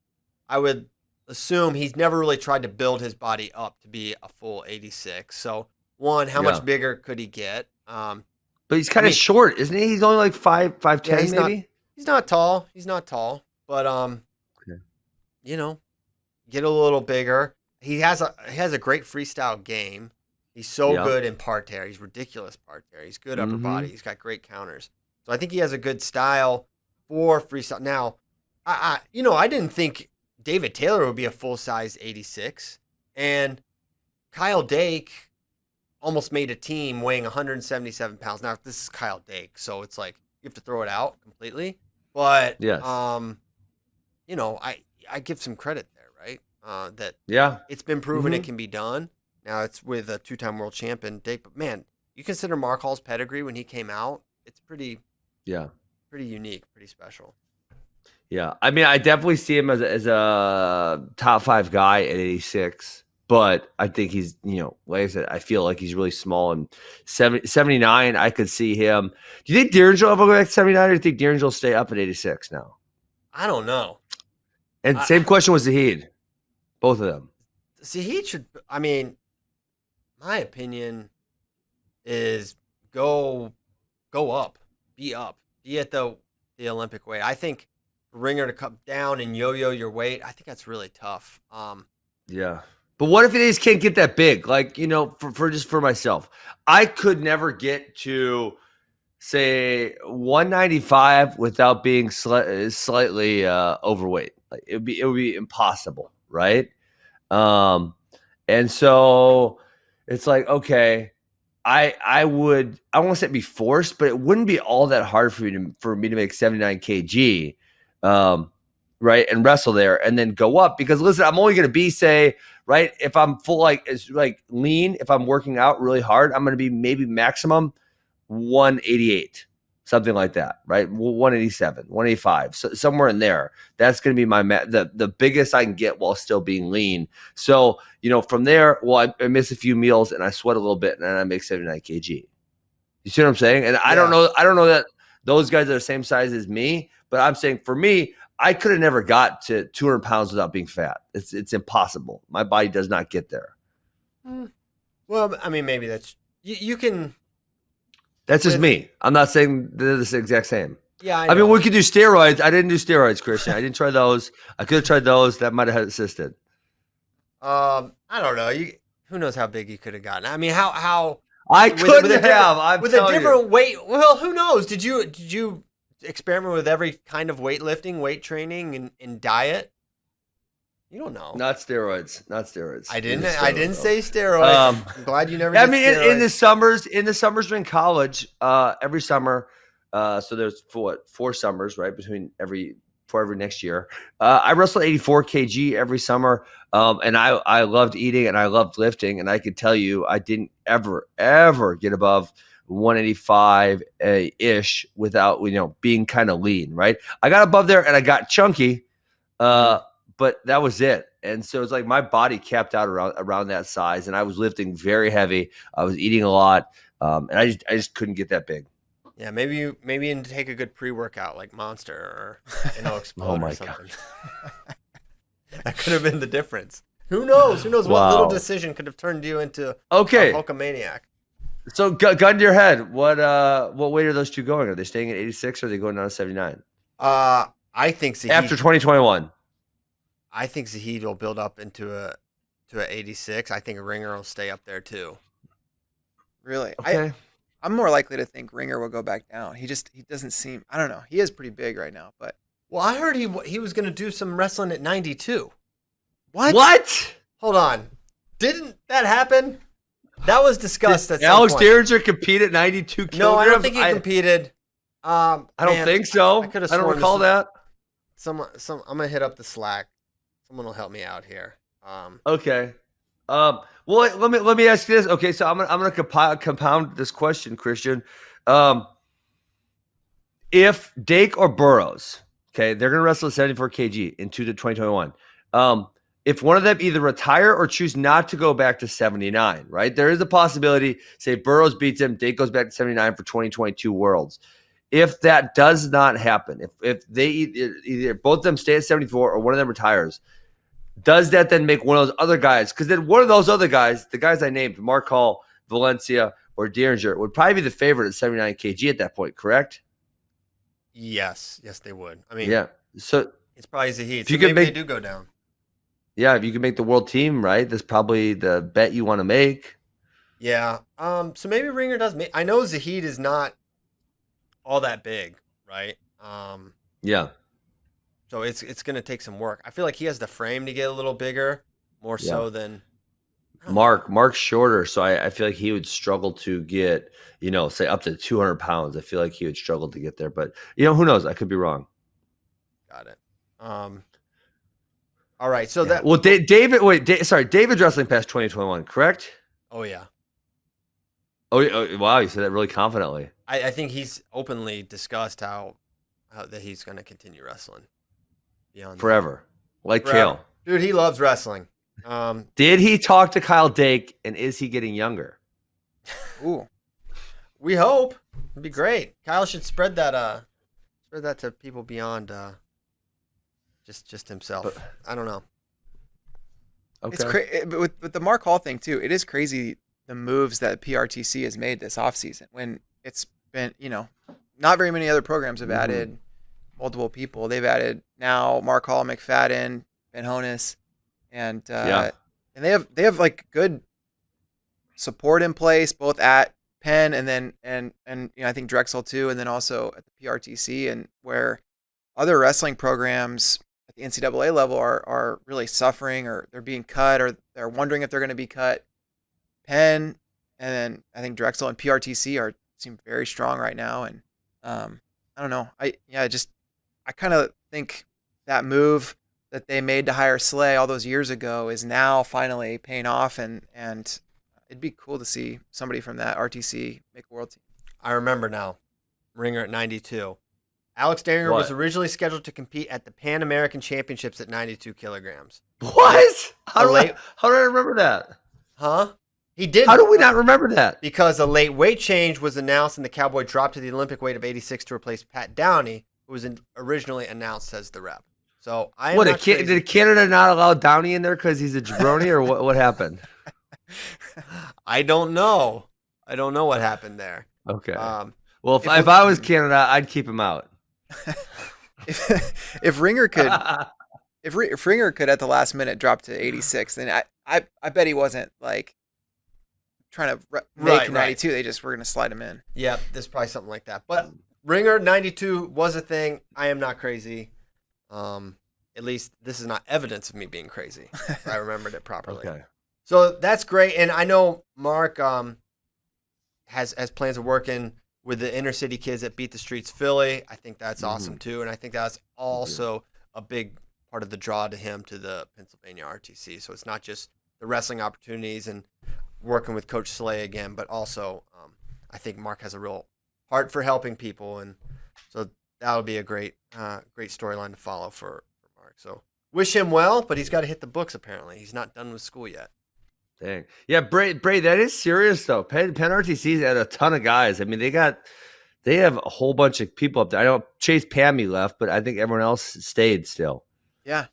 I would assume he's never really tried to build his body up to be a full 86. So, one, how much bigger could he get? But he's kind of short, isn't he? He's only like 5'10", maybe. He's not tall. But get a little bigger. He has a great freestyle game. He's so good in parterre. He's ridiculous parterre. He's good upper body. He's got great counters. So I think he has a good style for freestyle. Now, I didn't think David Taylor would be a full size 86, and Kyle Dake almost made a team weighing 177 pounds. Now, this is Kyle Dake, so it's like you have to throw it out completely. But, I give some credit there, right? It's been proven it can be done. Now, it's with a two-time world champion, Dake. But, man, you consider Mark Hall's pedigree when he came out, it's pretty unique, pretty special. Yeah, I mean, I definitely see him as a top 5 guy at 86. But I think he's, like I said, I feel like he's really small. And 79, I could see him. Do you think Deeringer will ever go back to 79, or do you think Deeringer will stay up at 86 now? I don't know. And same question with Zahid. Both of them. Zahid should, my opinion is go up, be at the Olympic weight. I think Ringer to come down and yo-yo your weight, I think that's really tough. Yeah. But what if they just can't get that big? Like, for myself, I could never get to, say, 195 without being slightly overweight. Like it would be impossible, right? And so it's like, okay, I won't say it'd be forced, but it wouldn't be all that hard for me to make 79 kg, right, and wrestle there and then go up, because listen, I'm only going to be, say, right, if I'm full, it's lean, if I'm working out really hard, I'm going to be maybe maximum 188, something like that, right? 187, 185, so somewhere in there. That's going to be my the biggest I can get while still being lean. So, from there, I miss a few meals and I sweat a little bit and then I make 79 kg. You see what I'm saying? And I don't know that those guys are the same size as me, but I'm saying for me, I could have never got to 200 pounds without being fat. It's impossible. My body does not get there. Well, maybe that's you can. That's just me. I'm not saying they're the exact same. Yeah, I mean, we could do steroids. I didn't do steroids, Christian. I didn't try those. I could have tried those. That might have assisted. I don't know. Who knows how big you could have gotten? I mean, how I couldn't have. With a different weight. Well, who knows? Did you experiment with every kind of weightlifting, weight training, and diet? You don't know. Not steroids. I didn't say steroids. I'm glad you never. I mean, in the summers during college, every summer. So there's 4 summers, right, for every next year. I wrestled 84 kg every summer, and I loved eating and I loved lifting, and I could tell you I didn't ever get above 185 ish without being kind of lean, right? I got above there and I got chunky, but that was it. And so it's like my body capped out around that size, and I was lifting very heavy. I was eating a lot, and I just couldn't get that big. Yeah, maybe you need to take a good pre-workout like Monster or Explode or something. That could have been the difference. Who knows? What little decision could have turned you into a Hulkamaniac? So gun to your head, what weight are those two going? Are they staying at 86 or are they going down to 79? I think Zahid, after 2021. I think Zahid will build up into a 86. I think Ringer will stay up there too. Really? Okay. I'm more likely to think Ringer will go back down. He doesn't seem, I don't know. He is pretty big right now, but. Well, I heard he was going to do some wrestling at 92. What? Hold on. Didn't that happen? That was discussed at some Alex point. Derringer compete at 92 kilograms? No, I don't think he competed. I don't think so. I don't recall that. I'm going to hit up the Slack. Someone will help me out here. Okay. Well, let me ask you this. Okay, so I'm gonna compound this question, Christian. If Dake or Burroughs, okay, they're gonna wrestle at 74 kg into the 2021. If one of them either retire or choose not to go back to 79, right? There is a possibility. Say Burroughs beats him, Dake goes back to 79 for 2022 Worlds. If that does not happen, if they either both of them stay at 74 or one of them retires, does that then make one of those other guys? Because then one of those other guys, the guys I named, Mark Hall, Valencia, or Derringer, would probably be the favorite at 79 kg at that point, correct? Yes, they would. I mean, yeah. So it's probably Zahid. So maybe they do go down. Yeah, if you can make the world team, right? That's probably the bet you want to make. Yeah. So maybe Ringer does. I know Zahid is not all that big, right? Yeah. So it's going to take some work. I feel like he has the frame to get a little bigger, more so than Mark's shorter, so I feel like he would struggle to get, say up to 200 pounds. I feel like he would struggle to get there, but who knows? I could be wrong. Got it. All right. So David's wrestling past 2021, correct? Oh yeah. Oh wow, you said that really confidently. I think he's openly discussed how that he's going to continue wrestling beyond forever, like Kale. Dude, he loves wrestling. Did he talk to Kyle Dake, and is he getting younger? Ooh, we hope. It'd be great. Kyle should spread that to people beyond just himself. But, I don't know. Okay. It's with the Mark Hall thing too. It is crazy the moves that PRTC has made this offseason when it's been, not very many other programs have added multiple people. They've added now Mark Hall, McFadden, Ben Honus, and they have like good support in place both at Penn and I think Drexel too, and then also at the PRTC, and where other wrestling programs at the NCAA level are really suffering, or they're being cut, or they're wondering if they're going to be cut. Penn and then I think Drexel and PRTC seem very strong right now, and I don't know. I kind of think that move that they made to hire Slay all those years ago is now finally paying off, and it'd be cool to see somebody from that RTC make a world team. I remember now. Ringer at 92. Alex Derringer was originally scheduled to compete at the Pan American Championships at 92 kilograms. What? How did I remember that? Huh? He did. How do we not remember that? Because a late weight change was announced and the Cowboy dropped to the Olympic weight of 86 to replace Pat Downey, who was originally announced as the rep. So did Canada not allow Downey in there because he's a jabroni, or what happened? I don't know. I don't know what happened there. Okay. Well, if I was Canada, I'd keep him out. if Ringer could, if Ringer could at the last minute drop to 86, then I bet he wasn't like trying to make 92. They just were going to slide him in. Yeah, there's probably something like that. But Ringer 92 was a thing. I am not crazy. at least this is not evidence of me being crazy. I remembered it properly. Okay. So that's great. And I know Mark has plans of working with the inner city kids at Beat the Streets Philly. I think that's awesome too. And I think that's also a big part of the draw to him to the Pennsylvania RTC. So it's not just the wrestling opportunities and working with Coach Slay again, but also I think Mark has a real heart for helping people. And so that'll be a great storyline to follow for Mark. So wish him well, but he's got to hit the books apparently. He's not done with school yet. Dang. Yeah, Bray, that is serious though. Penn RTC's had a ton of guys. I mean, they have a whole bunch of people up there. I know Chase Pammy left, but I think everyone else stayed still. Yeah.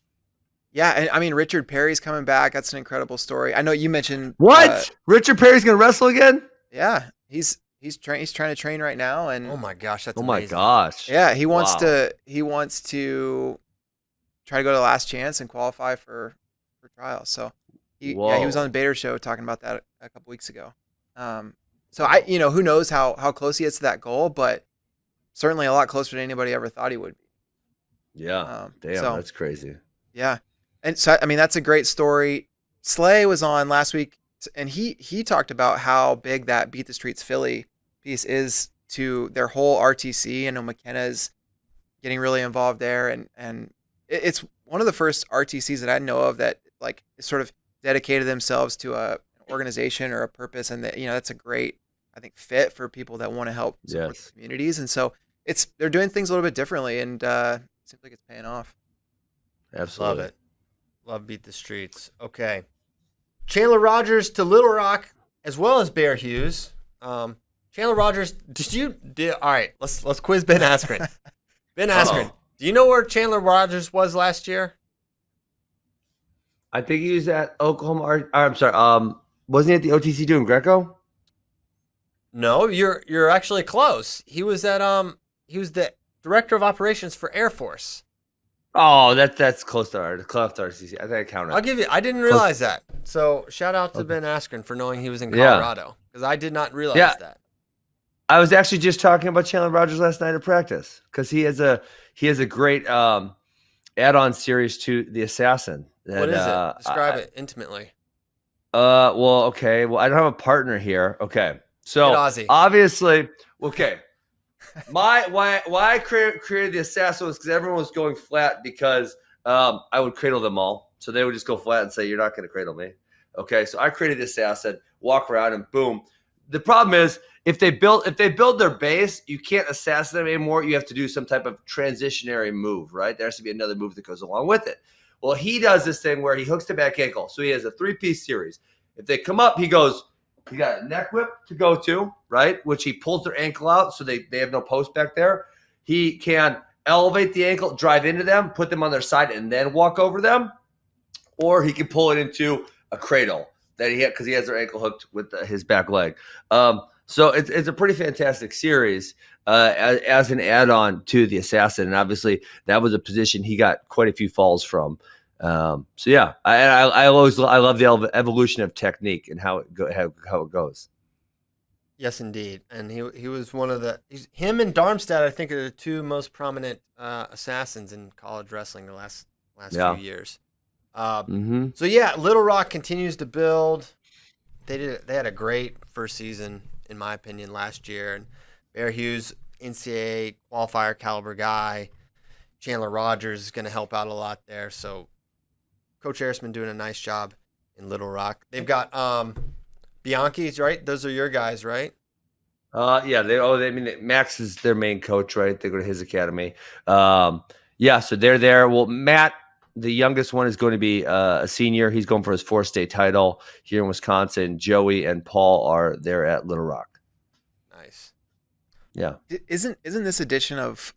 Yeah, and I mean Richard Perry's coming back. That's an incredible story. I know you mentioned what? Richard Perry's gonna wrestle again? Yeah. He's trying to train right now, and oh my gosh, that's amazing. My gosh. Yeah, he wants to try to go to the last chance and qualify for trials. So he was on the Bader show talking about that a couple weeks ago. So who knows how close he is to that goal, but certainly a lot closer than anybody ever thought he would be. Yeah. Damn, that's crazy. Yeah. And so, I mean, that's a great story. Slay was on last week, and he talked about how big that Beat the Streets Philly piece is to their whole RTC. I know McKenna's getting really involved there, and it's one of the first RTCs that I know of that like sort of dedicated themselves to an organization or a purpose, and that that's a great, I think, fit for people that want to help support the communities. And so they're doing things a little bit differently, and it seems like it's paying off. Absolutely. Love it. Love Beat the Streets. Okay. Chandler Rogers to Little Rock as well as Bear Hughes. Chandler Rogers, all right, let's quiz Ben Askren. Ben Askren, do you know where Chandler Rogers was last year? I think he was at Oklahoma. I'm sorry. Wasn't he at the OTC doing Greco? No, you're actually close. He was he was the director of operations for Air Force. Oh, that's close to RTC. I think I counted. I'll give you. I didn't realize that. So shout out to Ben Askren for knowing he was in Colorado because I did not realize that. I was actually just talking about Chandler Rogers last night at practice because he has a great add-on series to The Assassin. What is it? Describe it intimately. Well, okay. Well, I don't have a partner here. Okay. So obviously, okay. Why I created The Assassin was because everyone was going flat because I would cradle them all. So they would just go flat and say, "You're not going to cradle me." Okay. So I created The Assassin, walk around and boom. The problem is if they build their base, you can't assassin them anymore. You have to do some type of transitionary move, right? There has to be another move that goes along with it. Well, he does this thing where he hooks the back ankle. So he has a 3-piece series. If they come up, he got a neck whip to go to, right? Which he pulls their ankle out so they have no post back there. He can elevate the ankle, drive into them, put them on their side, and then walk over them. Or he can pull it into a cradle that because he has their ankle hooked with his back leg. So it's a pretty fantastic series as an add-on to The Assassin. And obviously that was a position he got quite a few falls from. So yeah, I love the evolution of technique and how it goes. Yes, indeed. And he was one of him and Darmstadt, I think, are the two most prominent assassins in college wrestling the last few years. So yeah, Little Rock continues to build. They had a great first season, in my opinion, last year. And Bear Hughes, NCAA qualifier caliber guy. Chandler Rogers is going to help out a lot there. So Coach Harrisman doing a nice job in Little Rock. They've got Bianchi's, right? Those are your guys, right? Max is their main coach, right? They go to his academy. So they're there. Well, Matt, the youngest one, is going to be a senior. He's going for his 4th state title here in Wisconsin. Joey and Paul are there at Little Rock. Nice. Yeah. Isn't this edition of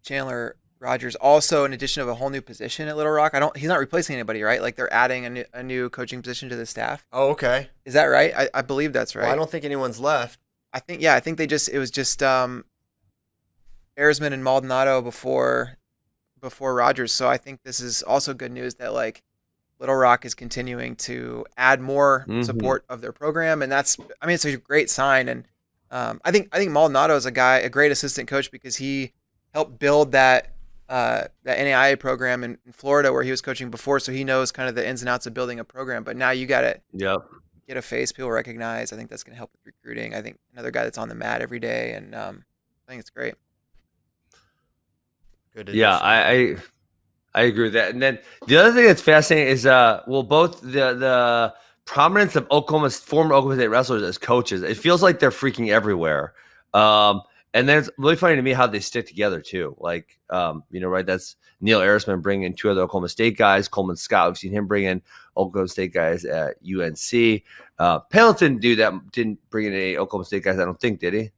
Chandler Rogers also an addition of a whole new position at Little Rock? He's not replacing anybody, right? Like they're adding a new coaching position to the staff. Oh, okay. Is that right? I believe that's right. Well, I don't think anyone's left. I think it was just Arizman and Maldonado before Rogers. So I think this is also good news that like Little Rock is continuing to add more support of their program, and it's a great sign. And I think Maldonado is a great assistant coach because he helped build that the NAIA program in Florida where he was coaching before, so he knows kind of the ins and outs of building a program. But now you got to get a face people recognize. I think that's going to help with recruiting. I think another guy that's on the mat every day, and I think it's great. Good addition. Yeah, I agree with that. And then the other thing that's fascinating is both the prominence of former Oklahoma State wrestlers as coaches. It feels like they're freaking everywhere. And then it's really funny to me how they stick together too. Like, right? That's Neil Arisman bringing in 2 other Oklahoma State guys. Coleman Scott, we've seen him bring in Oklahoma State guys at UNC. Pendleton didn't bring in any Oklahoma State guys, I don't think, did he?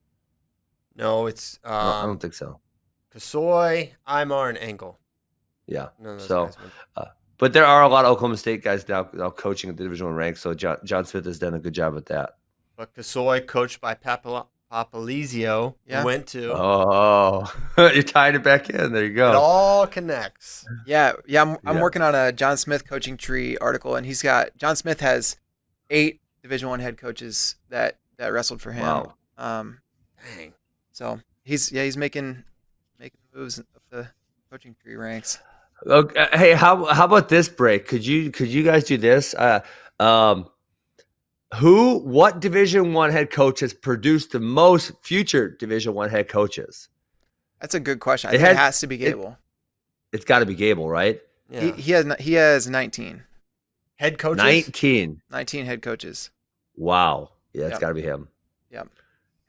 No, it's I don't think so. Kasoy, Imar, and Engel. Yeah. But there are a lot of Oklahoma State guys now coaching at the Division I ranks, so John Smith has done a good job at that. But Kasoy, coached by Papalizio, went to. Oh, you tied it back in. There you go. It all connects. Yeah. I'm working on a John Smith coaching tree article, and John Smith has 8 Division I head coaches that wrestled for him. Wow. Dang. So he's making moves up the coaching tree ranks. Okay. Hey, how about this break? Could you guys do this? What Division I head coach has produced the most future Division I head coaches? That's a good question. I think it has to be Gable. It's got to be Gable, right? Yeah. He has 19 head coaches. 19 head coaches. Wow. Yeah, it's got to be him. Yep.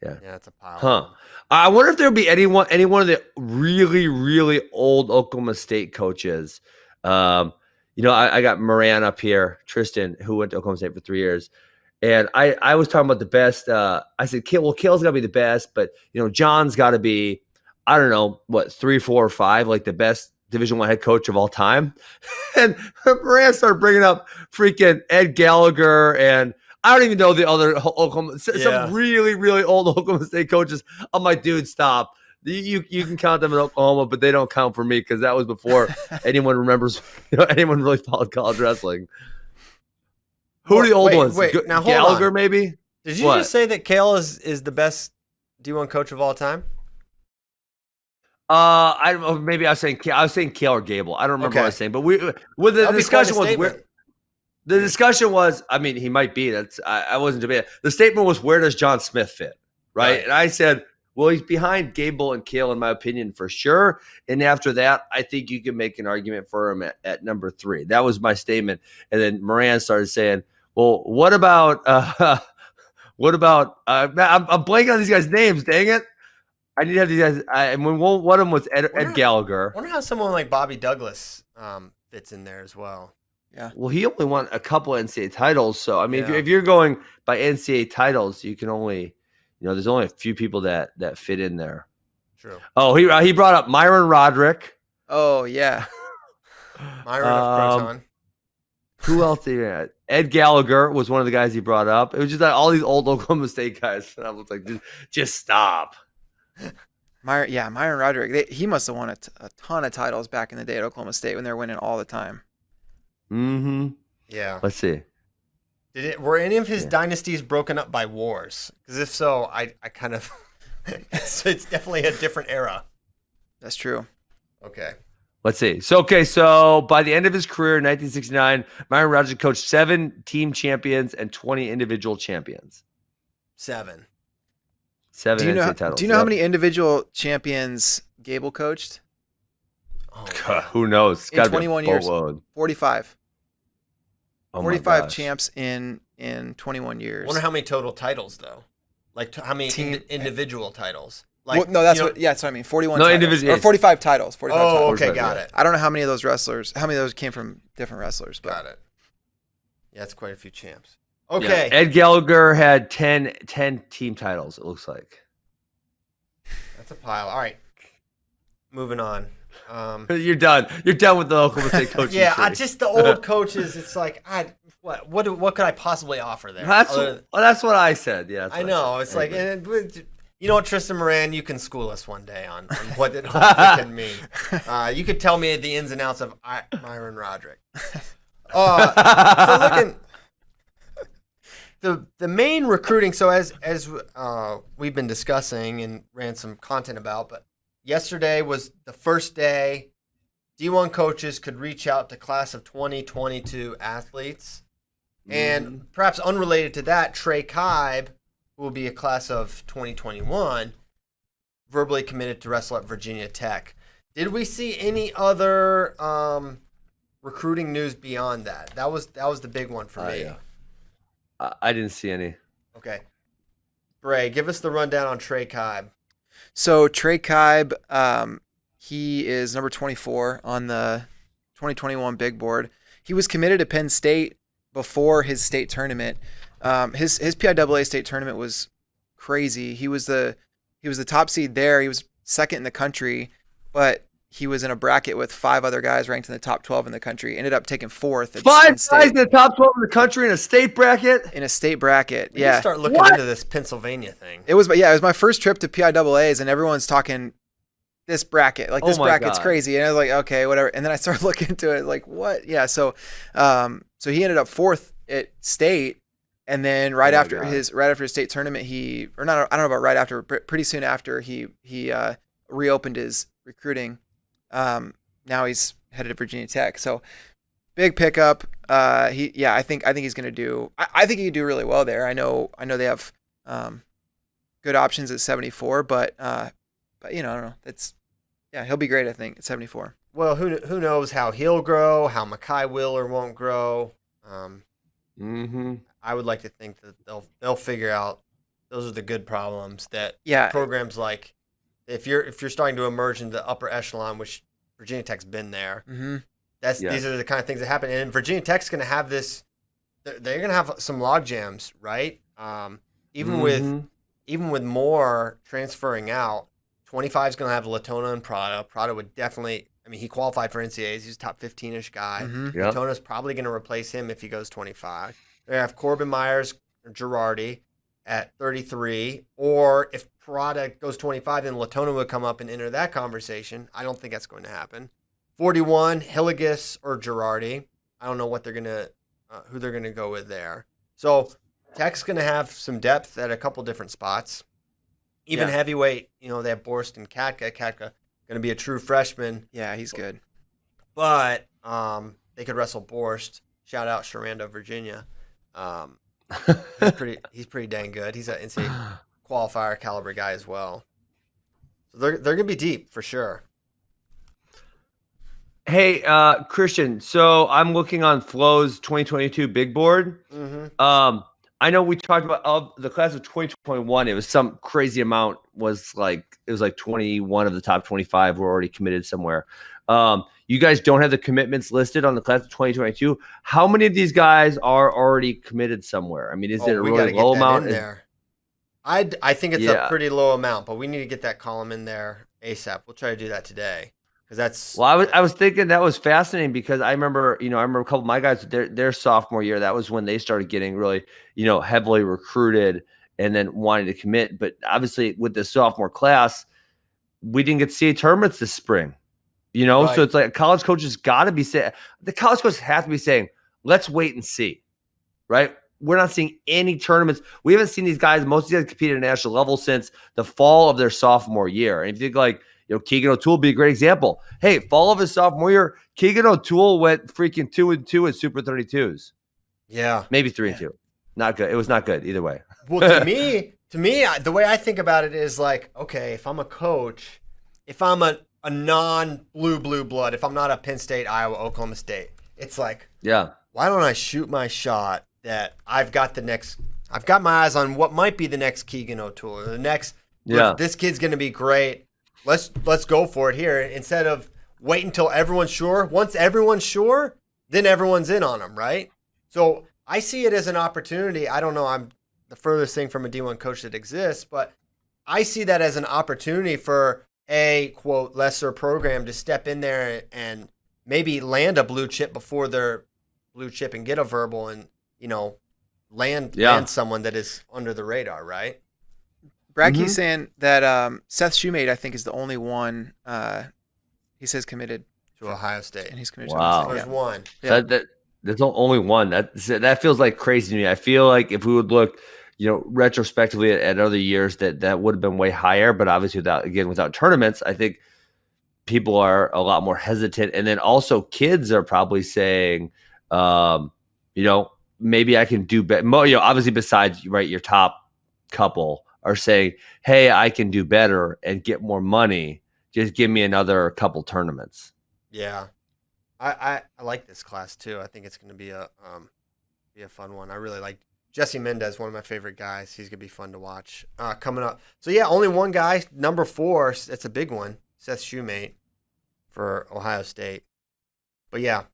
Yeah. Yeah, it's a pile. Huh. I wonder if there would be any one of the really, really old Oklahoma State coaches. I got Moran up here, Tristan, who went to Oklahoma State for 3 years. And I was talking about the best. I said, Kale's got to be the best, but John's got to be, I don't know, 3, 4, or 5, like the best Division I head coach of all time. And Moran started bringing up freaking Ed Gallagher, and I don't even know the other Oklahoma, some really, really old Oklahoma State coaches. I'm like, dude, stop. You can count them in Oklahoma, but they don't count for me because that was before anyone remembers. Anyone really followed college wrestling. Who are the old ones? Now hold Gallagher, on. maybe? Did you just say that Kale is the best D1 coach of all time? I don't know. Maybe I was saying Kale or Gable. I don't remember what I was saying. But the discussion was the discussion was. I mean, he might be. I wasn't debating. The statement was, where does John Smith fit? Right? And I said, well, he's behind Gable and Kale, in my opinion, for sure. And after that, I think you can make an argument for him at number 3. That was my statement. And then Moran started saying, well, what about I'm blanking on these guys' names, dang it. I need to have these guys. One of them was Ed Gallagher. I wonder how someone like Bobby Douglas fits in there as well. Yeah. Well, he only won a couple NCAA titles. So, I mean, if you're going by NCAA titles, you can only, there's only a few people that fit in there. True. Oh, he brought up Myron Roderick. Oh, yeah. Myron of Croton. Who else did he have? Ed Gallagher was one of the guys he brought up. It was just like all these old Oklahoma State guys. And I was like, just stop. Myron Roderick. He must have won a ton of titles back in the day at Oklahoma State when they were winning all the time. Mm-hmm. Yeah. Let's see. Were any of his dynasties broken up by wars? Because if so, I kind of it's definitely a different era. That's true. Okay. Let's see. So by the end of his career in 1969, Myron Roderick coached 7 team champions and 20 individual champions. 7 NCAA titles. Do you know how many individual champions Gable coached? Oh, God, who knows? In 21 years. 45. Oh 45 champs in 21 years. I wonder how many total titles, though. Like, how many individual titles? Like, well, no, that's what I mean. 41 no, titles. Or 45 titles. 45 titles. Okay, got it. I don't know how many of those came from different wrestlers. But. Got it. Yeah, that's quite a few champs. Okay. Yeah. Ed Gallagher had 10 team titles, it looks like. That's a pile. All right. Moving on. You're done. You're done with the Oklahoma State coaches. Yeah, just the old coaches. It's like, what could I possibly offer there? That's what I said. Yeah, I know. It's like, you know what, Tristan Moran, you can school us one day on what it can mean. You could tell me the ins and outs of Myron Roderick. So looking, the main recruiting. So as we've been discussing and ran some content about, but yesterday was the first day D1 coaches could reach out to class of 2022 athletes. And perhaps unrelated to that, Trey Kibe, who will be a class of 2021, verbally committed to wrestle at Virginia Tech. Did we see any other recruiting news beyond that? That was the big one for me. Yeah. I didn't see any. Okay. Bray, give us the rundown on Trey Kibe. So Trey Kibe, he is number 24 on the 2021 big board. He was committed to Penn State before his state tournament. His PIAA state tournament was crazy. He was the top seed there. He was second in the country, but he was in a bracket with 5 other guys ranked in the top 12 in the country. Ended up taking 4th. 5 guys in the top 12 in the country in a state bracket? In a state bracket, we need to start looking into this Pennsylvania thing. It was my first trip to PIAAs, and everyone's talking this bracket. Like, this bracket's crazy. And I was like, okay, whatever. And then I started looking into it, like, what? Yeah, so he ended up 4th at state. And then right after his state tournament, I don't know about right after, but pretty soon after, he reopened his recruiting. Now he's headed to Virginia Tech. So big pickup. I think he's going to do. I think he could do really well there. I know they have good options at 74, but I don't know. He'll be great. I think at 74. Well, who knows how he'll grow, how Mekhi will or won't grow. I would like to think that they'll figure out those are the good problems that programs like. If you're starting to emerge in the upper echelon, which Virginia Tech's been there, these are the kind of things that happen. And Virginia Tech's going to have this. They're going to have some log jams, right? Even with more transferring out, 25 is going to have Latona and Prada. Prada would definitely. I mean, he qualified for NCAAs. He's a top 15-ish guy. Latona's probably going to replace him if he goes 25. They have Corbin Myers, Girardi at 33, or if Prada goes 25, then Latona would come up and enter that conversation. I don't think that's going to happen. 41, Hilligus or Girardi. I don't know what they're gonna, who they're gonna go with there. So Tech's gonna have some depth at a couple different spots. Even heavyweight, they have Borst and Katka. Katka gonna be a true freshman. Yeah, he's good. But they could wrestle Borst. Shout out Sharando, Virginia. He's pretty dang good. He's an NCAA qualifier caliber guy as well. So they're gonna be deep for sure. Hey, Christian. So I'm looking on Flow's 2022 big board. I know we talked about of the class of 2021. It was some crazy amount. It was like 21 of the top 25 were already committed somewhere. You guys don't have the commitments listed on the class of 2022. How many of these guys are already committed somewhere? I mean, is it a really low amount? In there. I think it's a pretty low amount, but we need to get that column in there ASAP. We'll try to do that today because that's. Well, I was thinking that was fascinating because I remember a couple of my guys their sophomore year. That was when they started getting really heavily recruited and then wanting to commit. But obviously, with the sophomore class, we didn't get to see tournaments this spring. Right. So it's like college coaches got to be saying, the college coaches have to be saying, let's wait and see, right? We're not seeing any tournaments. We haven't seen these guys. Most of these guys competed at a national level since the fall of their sophomore year. And if you think Keegan O'Toole would be a great example. Hey, fall of his sophomore year, Keegan O'Toole went freaking 2-2 at Super 32s. Yeah. Maybe 3-2. Not good. It was not good either way. Well, to me, the way I think about it is like, okay, if I'm a coach, if I'm a non-blue blood, if I'm not a Penn State, Iowa, Oklahoma State, it's like, why don't I shoot my shot that I've got my eyes on what might be the next Keegan O'Toole or the next, this kid's going to be great. Let's go for it here instead of wait until everyone's sure. Once everyone's sure, then everyone's in on them, right? So I see it as an opportunity. I don't know. I'm the furthest thing from a D1 coach that exists, but I see that as an opportunity for a quote lesser program to step in there and maybe land a blue chip before they're blue chip and get a verbal and land someone that is under the radar, right? Brad Key's saying that Seth Shoemate, I think, is the only one he says committed to Ohio State, and he's committed. Wow. To Ohio State. There's one. Yeah. So there's only one. That feels like crazy to me. I feel like if we would look retrospectively at other years that would have been way higher, but obviously without tournaments, I think people are a lot more hesitant. And then also kids are probably saying, maybe I can do better. Obviously besides, right, your top couple are saying, hey, I can do better and get more money. Just give me another couple tournaments. Yeah. I like this class too. I think it's going to be a fun one. I really like Jesse Mendez, one of my favorite guys. He's going to be fun to watch coming up. So, yeah, only one guy, number 4. It's a big one, Seth Shoemate for Ohio State. But, yeah,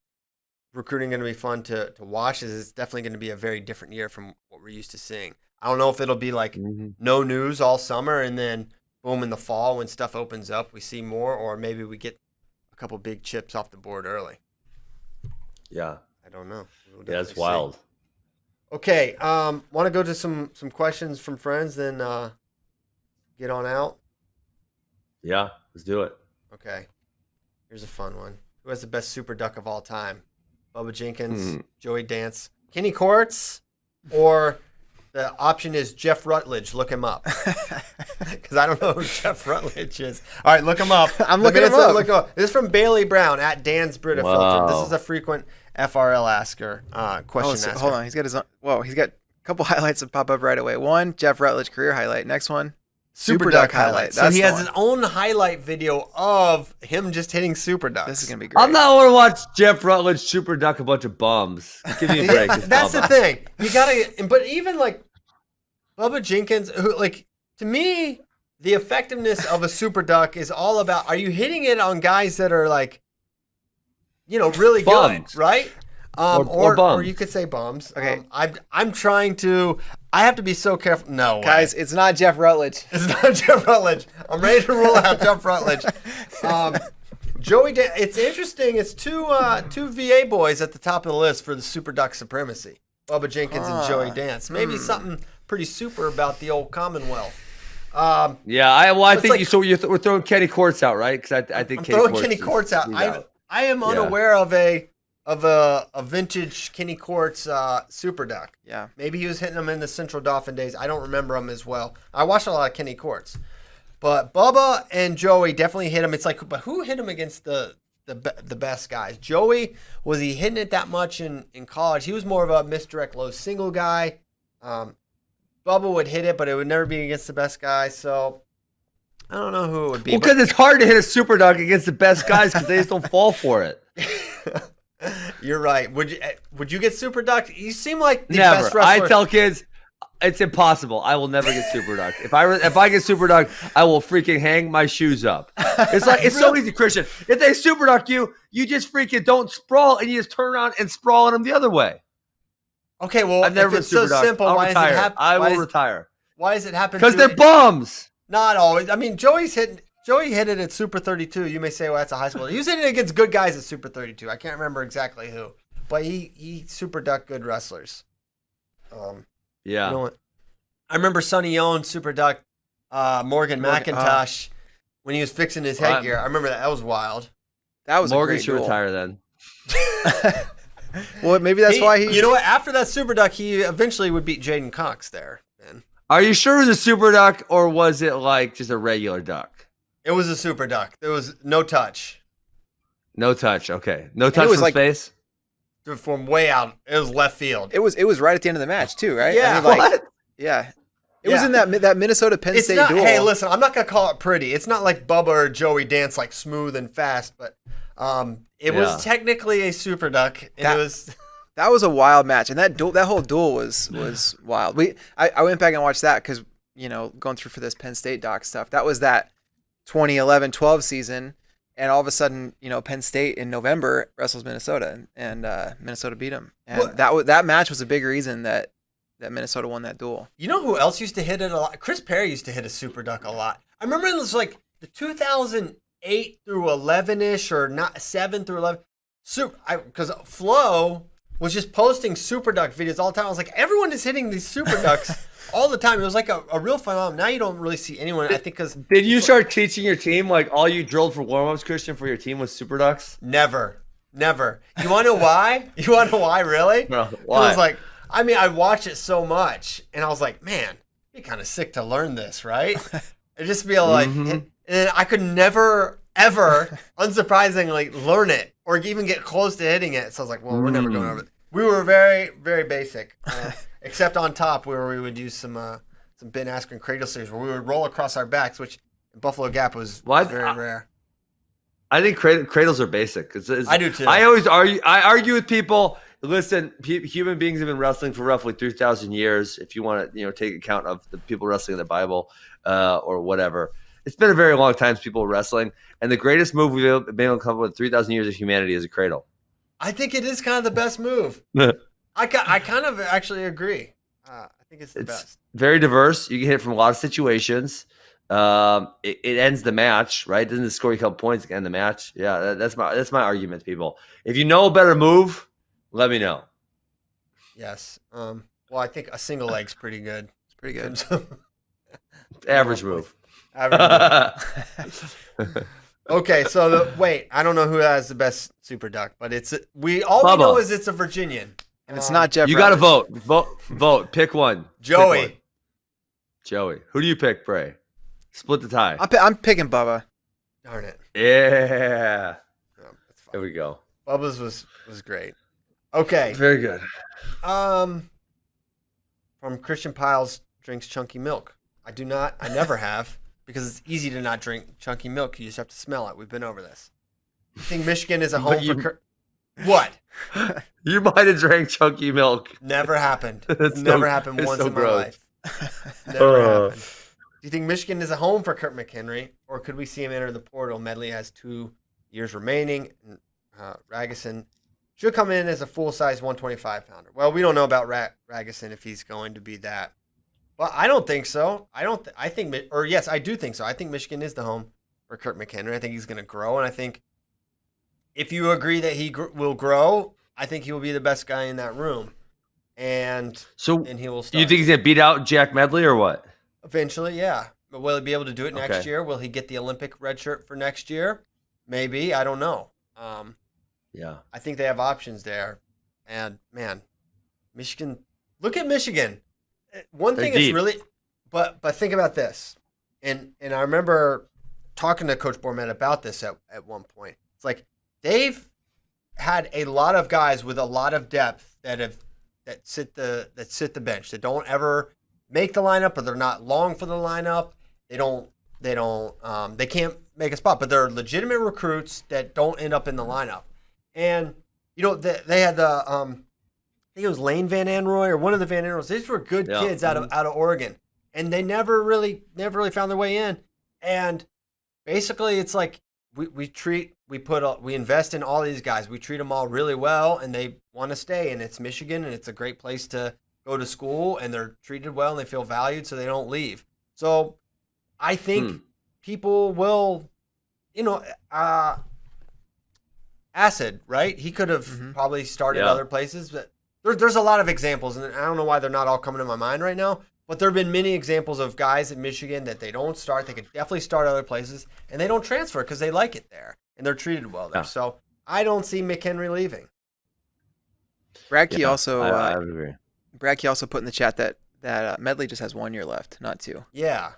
recruiting going to be fun to watch. It's definitely going to be a very different year from what we're used to seeing. I don't know if it'll be like no news all summer and then, boom, in the fall when stuff opens up, we see more, or maybe we get a couple big chips off the board early. Yeah. I don't know. Yeah, it's wild. Okay, want to go to some questions from friends, then get on out? Yeah, let's do it. Okay, here's a fun one. Who has the best super duck of all time? Bubba Jenkins, Joey Dance, Kenny Courts, or the option is Jeff Rutledge. Look him up. Because I don't know who Jeff Rutledge is. All right, look him up. I'm looking him up. This is from Bailey Brown at Dan's Brita Filter. This is a frequent FRL asker, question asker. Hold on. He's got his own. Whoa, he's got a couple highlights that pop up right away. One, Jeff Rutledge career highlight. Next one, Super Duck highlight. So he has his own highlight video of him just hitting Super Ducks. This is going to be great. I'm not going to watch Jeff Rutledge Super Duck a bunch of bums. Give me a break. That's the thing. You got to, but even like Bubba Jenkins, who, like, to me, the effectiveness of a Super Duck is all about, are you hitting it on guys that are like, really bums. Good, right? Or bums. Or you could say bums. Okay. I'm trying to, I have to be so careful. No, guys, it's not Jeff Rutledge. It's not Jeff Rutledge. I'm ready to rule out Jeff Rutledge. Joey, it's interesting. It's two VA boys at the top of the list for the Super Duck supremacy. Bubba Jenkins and Joey Dance. Maybe something pretty super about the old Commonwealth. I think we're throwing Kenny Courts out, right? Because I think Kenny Courts out. I am unaware of a vintage Kenny Courts Super Duck. Yeah. Maybe he was hitting them in the Central Dauphin days. I don't remember them as well. I watched a lot of Kenny Courts. But Bubba and Joey definitely hit him. It's like, but who hit him against the best guys? Joey, was he hitting it that much in college? He was more of a misdirect low single guy. Bubba would hit it, but it would never be against the best guys. So I don't know who it would be. Well, because it's hard to hit a Super Duck against the best guys because they just don't fall for it. You're right. Would you get Super Ducked? You seem like the never. best wrestler. I tell kids, it's impossible. I will never get Super Ducked. If I get Super Ducked, I will freaking hang my shoes up. It's like it's so easy, Christian. If they Super Duck you, you just freaking don't sprawl and you just turn around and sprawl on them the other way. Okay, well, I've never been Super Ducked. Simple, I'll why retire. Is it I will retire. Why does it happen? Because they're bums. Not always. I mean, Joey hit it at Super 32. You may say, well, that's a high school. He was hitting it against good guys at Super 32. I can't remember exactly who. But he Super Ducked good wrestlers. Yeah. You know what? I remember Sonny Young Super Ducked Morgan McIntosh when he was fixing his headgear. I remember that. That was wild. That was Morgan a great should retire then. Well, maybe that's why he. You know what? After that Super Duck, he eventually would beat Jaden Cox there. Man. Are you sure it was a Super Duck or was it like just a regular duck? It was a Super Duck. There was no touch. No touch. Okay. No touch from space? From way out. It was left field. It was right at the end of the match too, right? Yeah. I mean, what? Yeah. It was in that Minnesota Penn State duel. Hey, listen, I'm not going to call it pretty. It's not like Bubba or Joey Dance like smooth and fast, but it was technically a Super Duck. That was a wild match, and that whole duel was wild. I went back and watched that because going through for this Penn State doc stuff. That was that 2011-12 season, and all of a sudden Penn State in November wrestles Minnesota, and Minnesota beat them. And that match was a big reason that Minnesota won that duel. You know who else used to hit it a lot? Chris Perry used to hit a Super Duck a lot. I remember it was like the 2008 through 11ish or not 7 through 11. Because Flo was just posting Super Duck videos all the time. I was like, everyone is hitting these Super Ducks all the time. It was like a real phenomenon. Now you don't really see anyone. I think because did you start teaching your team like all you drilled for warm-ups, Christian, for your team was Super Ducks? Never. You want to know why? You want to know why? Really? No, why? It was like. I mean, I watch it so much, and I was like, man, it'd be kind of sick to learn this, right? It'd just be like, and I could never ever, unsurprisingly, learn it or even get close to hitting it. So I was like, well, we're never going over it. We were very, very basic, except on top where we would use some Ben Askren cradle series where we would roll across our backs, which in Buffalo Gap was very rare. I think cradles are basic. I do too. I always argue with people. Listen, human beings have been wrestling for roughly 3,000 years. If you want to, take account of the people wrestling in the Bible or whatever, it's been a very long time since people were wrestling. And the greatest move we've been able to come up with 3,000 years of humanity is a cradle. I think it is kind of the best move. I kind of actually agree. I think it's the best. Very diverse. You can hit it from a lot of situations. It ends the match, right? Doesn't it score you a couple points to end the match? Yeah, that's my argument, people. If you know a better move, let me know. Yes. Well, I think a single leg's pretty good. It's pretty good. Average move. Average move. Okay, so wait, I don't know who has the best super duck, but we know is it's a Virginian, and it's not Jeff. You got to vote. Pick one. Joey. Who do you pick, Bray? Split the tie. I'm picking Bubba. Darn it. Yeah. Oh, that's fine. There we go. Bubba's was great. Okay. Very good. From Christian Piles drinks chunky milk. I never have. Because it's easy to not drink chunky milk. You just have to smell it. We've been over this. You think Michigan is a home for... What? You might have drank chunky milk. Never happened. Never happened once in my life. Never happened. Do you think Michigan is a home for Kurt McHenry? Or could we see him enter the portal? Medley has 2 years remaining. Ragusin should come in as a full-size 125-pounder. Well, we don't know about Ragusin if he's going to be that. Well, I don't think so. I do think so. I think Michigan is the home for Kurt McHenry. I think he's going to grow, and I think if you agree that he will grow, I think he will be the best guy in that room, and he will start. You think he's going to beat out Jack Medley or what? Eventually, yeah. But will he be able to do it next year? Will he get the Olympic red shirt for next year? Maybe. I don't know. Yeah. I think they have options there, and man, Michigan. Look at Michigan. One thing is really, but think about this, and I remember talking to Coach Bormet about this at one point. It's like they've had a lot of guys with a lot of depth that sit the bench that don't ever make the lineup, or they're not long for the lineup. They can't make a spot, but they're legitimate recruits that don't end up in the lineup. And they had the I think it was Lane Van Anroy or one of the Van Anroys. These were good kids out of Oregon, and they never really found their way in. And basically, it's like we invest in all these guys. We treat them all really well, and they want to stay. And it's Michigan, and it's a great place to go to school, and they're treated well, and they feel valued, so they don't leave. So I think people will, Acid, right? He could have probably started other places, but there's a lot of examples, and I don't know why they're not all coming to my mind right now, but there have been many examples of guys in Michigan that they don't start. They could definitely start other places, and they don't transfer because they like it there, and they're treated well there. Yeah. So I don't see McHenry leaving. Bradkey I agree. Bradkey also put in the chat that Medley just has 1 year left, not 2. Yeah.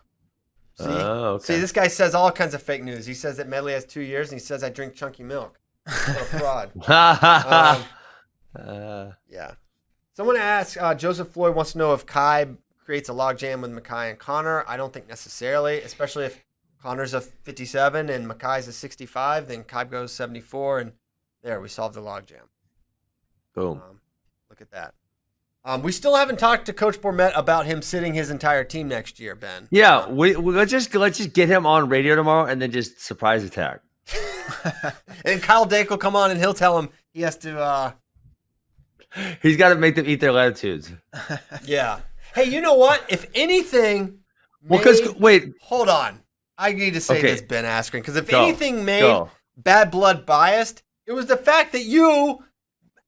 See, this guy says all kinds of fake news. He says that Medley has 2 years, and he says I drink chunky milk. What a fraud. Yeah. Someone asked, Joseph Floyd wants to know if Kai creates a logjam with Mackay and Connor. I don't think necessarily, especially if Connor's a 57 and Mackay's a 65, then Kai goes 74, and there, we solved the logjam. Boom. Look at that. We still haven't talked to Coach Bormet about him sitting his entire team next year, Ben. Yeah, let's just get him on radio tomorrow and then just surprise attack. And Kyle Dake will come on and he'll tell him he has to he's got to make them eat their latitudes. Yeah. Hey, you know what? If anything hold on. I need to say this, Ben Askren, because if anything made Bad Blood biased, it was the fact that you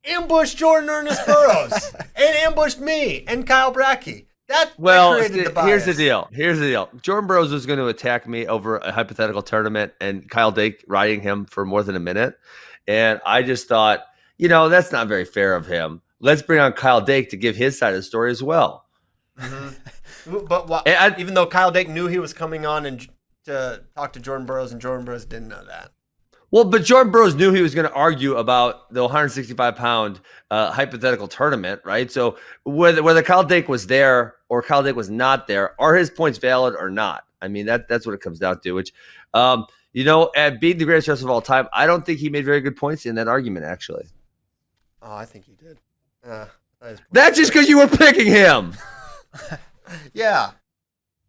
ambushed Jordan Ernest Burroughs and ambushed me and Kyle Brackey. That created the bias. Here's the deal. Jordan Burroughs was going to attack me over a hypothetical tournament and Kyle Dake riding him for more than a minute. And I just thought, that's not very fair of him. Let's bring on Kyle Dake to give his side of the story as well. Mm-hmm. But even though Kyle Dake knew he was coming on and to talk to Jordan Burroughs, and Jordan Burroughs didn't know that. Well, but Jordan Burroughs knew he was going to argue about the 165-pound hypothetical tournament, right? So whether Kyle Dake was there or Kyle Dake was not there, are his points valid or not? I mean, that's what it comes down to, which, at being the greatest wrestler of all time, I don't think he made very good points in that argument, actually. Oh, I think he did. That's just because you were picking him. Yeah,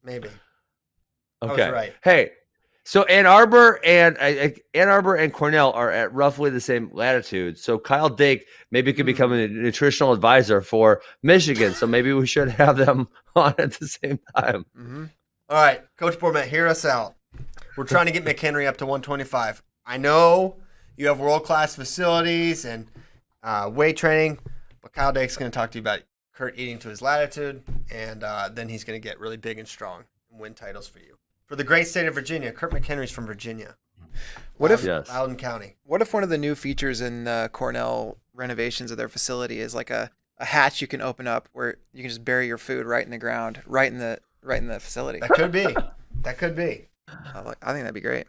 maybe. Okay. I was right. Hey, so Ann Arbor and Cornell are at roughly the same latitude. So Kyle Dake maybe could become a nutritional advisor for Michigan. So maybe we should have them on at the same time. Mm-hmm. All right, Coach Bormet, hear us out. We're trying to get McHenry up to 125. I know you have world-class facilities and weight training, but Kyle Dake's going to talk to you about Kurt eating to his latitude, and then he's going to get really big and strong and win titles for you. For the great state of Virginia, Kurt McHenry's from Virginia. Loudoun County. What if one of the new features in Cornell renovations of their facility is like a hatch you can open up where you can just bury your food right in the ground, right in the facility? That could be. That could be. I think that'd be great.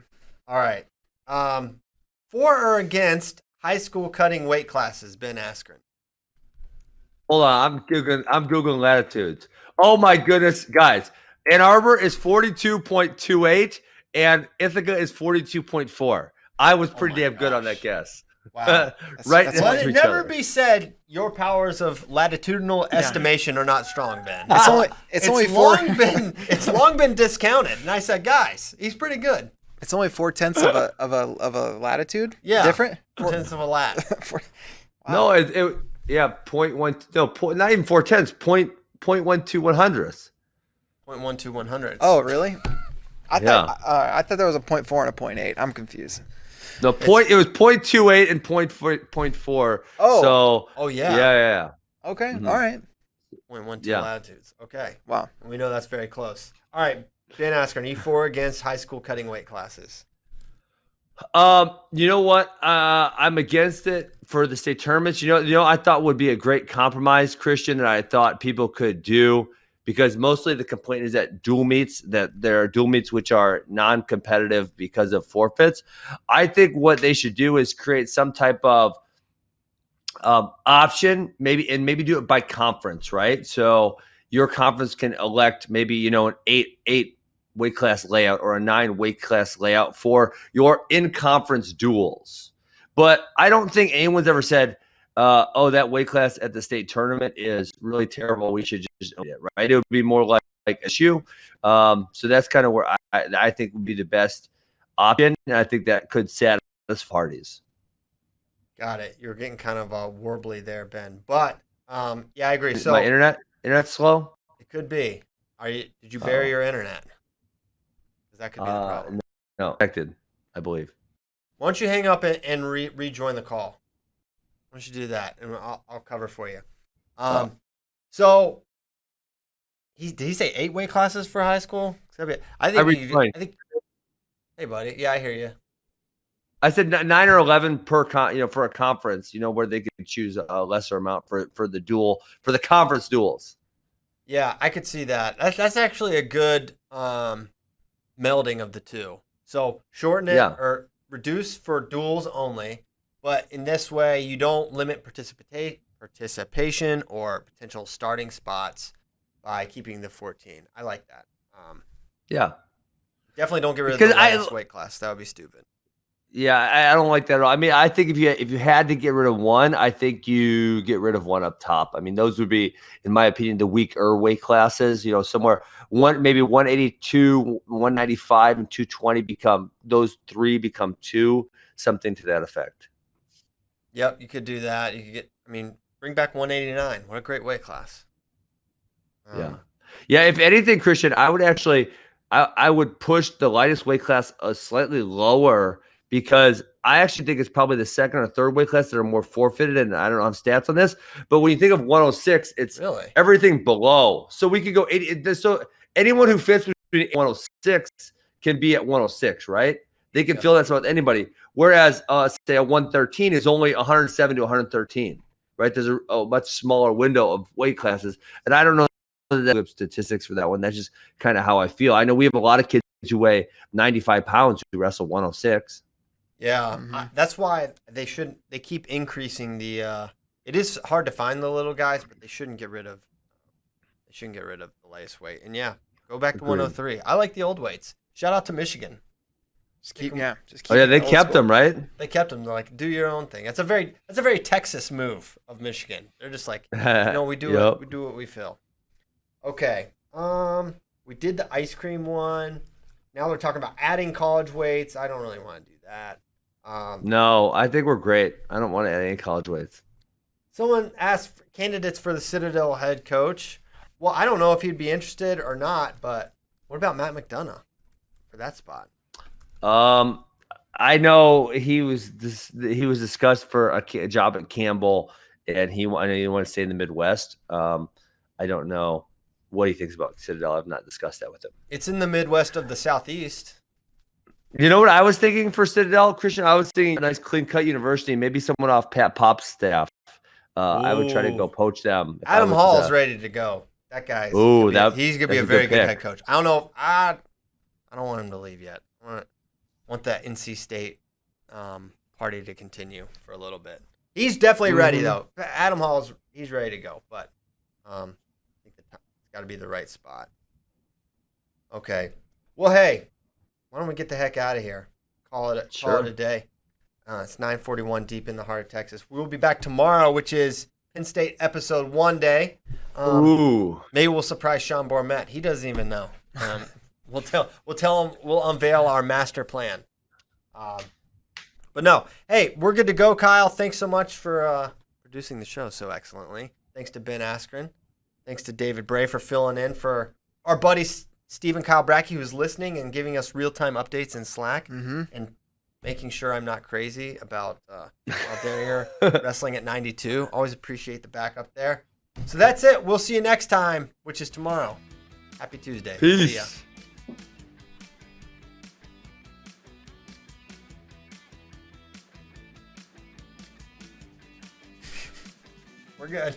All right. For or against high school cutting weight classes, Ben Askren? Hold on, I'm googling latitudes. Oh my goodness, guys! Ann Arbor is 42.28 and Ithaca is 42.4. I was pretty damn good on that guess. Wow. Right. Let it never be said your powers of latitudinal estimation are not strong, Ben. It's only long been discounted. And I said, guys, he's pretty good. It's only 4/10 of a latitude. Yeah. Different. 4/10 of a lat. Wow. No, not even 4/10. 0.12 hundredths. 0.12 hundredths. Oh, really? I thought there was a 0.4 and a 0.8. I'm confused. It was 0.28 and 0.4. Oh. Oh, yeah. Yeah. Okay. Mm-hmm. All right. 0.12 latitudes. Okay. Wow. We know that's very close. All right. Ben Askren, are you for or against high school cutting weight classes? You know what? I'm against it for the state tournaments. I thought would be a great compromise, Christian, that I thought people could do, because mostly the complaint is that there are dual meets which are non-competitive because of forfeits. I think what they should do is create some type of option, maybe do it by conference, right? So your conference can elect maybe, an eight weight class layout or a 9 weight class layout for your in-conference duels. But I don't think anyone's ever said, that weight class at the state tournament is really terrible, we should just do it, right? It would be more like a shoe. So that's kind of where I think would be the best option, and I think that could satisfy parties. Got it. You're getting kind of warbly there, Ben. But yeah, I agree. So my internet slow? It could be. Did you bury your internet? Because that could be the problem. No, connected, I believe. Why don't you hang up and rejoin the call? Why don't you do that, and I'll cover for you. So did he say 8 weight classes for high school? I think. Hey, buddy. Yeah, I hear you. I said 9 or 11 per for a conference, where they could choose a lesser amount for the conference duels. Yeah, I could see that. That's actually a good melding of the two. So shorten it or reduce for duels only, but in this way you don't limit participation or potential starting spots by keeping the 14. I like that. Definitely don't get rid of the last weight class. That would be stupid. Yeah, I don't like that at all. I mean, I think if you had to get rid of one, I think you get rid of one up top. I mean, those would be, in my opinion, the weaker weight classes. Somewhere maybe 182, 195, and 220 those 3 become 2, something to that effect. Yep, you could do that. You could bring back 189. What a great weight class. Yeah. If anything, Christian, I would actually, I would push the lightest weight class slightly lower, because I actually think it's probably the second or third weight class that are more forfeited, and I don't have stats on this. But when you think of 106, it's really everything below. So we could go 80. So anyone who fits between 106 can be at 106, right? They can fill that spot with anybody. Whereas, say a 113 is only 107 to 113, right? There's a much smaller window of weight classes, and I don't know the statistics for that one. That's just kind of how I feel. I know we have a lot of kids who weigh 95 pounds who wrestle 106. Yeah, that's why they keep increasing the. It is hard to find the little guys, but they shouldn't get rid of. They shouldn't get rid of the lightest weight. And yeah, go back to 103. I like the old weights. Shout out to Michigan. Just keep. They kept them, right? They kept them. They're like, do your own thing. That's a very Texas move of Michigan. They're just like, we do what we feel. Okay. We did the ice cream one. Now they're talking about adding college weights. I don't really want to do that. No, I think we're great. I don't want to add any college weights. Someone asked for candidates for the Citadel head coach. Well, I don't know if he'd be interested or not, but what about Matt McDonough for that spot? I know he was discussed for a job at Campbell, and I know he wanted to stay in the Midwest. I don't know what he thinks about Citadel. I've not discussed that with him. It's in the Midwest of the Southeast. You know what I was thinking for Citadel, Christian? I was thinking a nice clean-cut university, maybe someone off Pat Pop's staff. I would try to go poach them. Adam Hall's ready to go. That guy's he's gonna be a very good head coach. I don't know. I don't want him to leave yet. I want that NC State party to continue for a little bit. He's definitely ready though. Adam he's ready to go, but I think it's got to be the right spot. Okay. Well, hey, why don't we get the heck out of here? Call it a day. It's 9:41 deep in the heart of Texas. We will be back tomorrow, which is Penn State episode 1 day. Maybe we'll surprise Sean Bormet. He doesn't even know. We'll tell him. We'll unveil our master plan. But no, hey, we're good to go, Kyle. Thanks so much for producing the show so excellently. Thanks to Ben Askren. Thanks to David Bray for filling in for our buddy Stephen Kyle Brackey, who's listening and giving us real-time updates in Slack and making sure I'm not crazy about Daringer wrestling at 92. Always appreciate the backup there. So that's it. We'll see you next time, which is tomorrow. Happy Tuesday. Peace. See ya. We're good.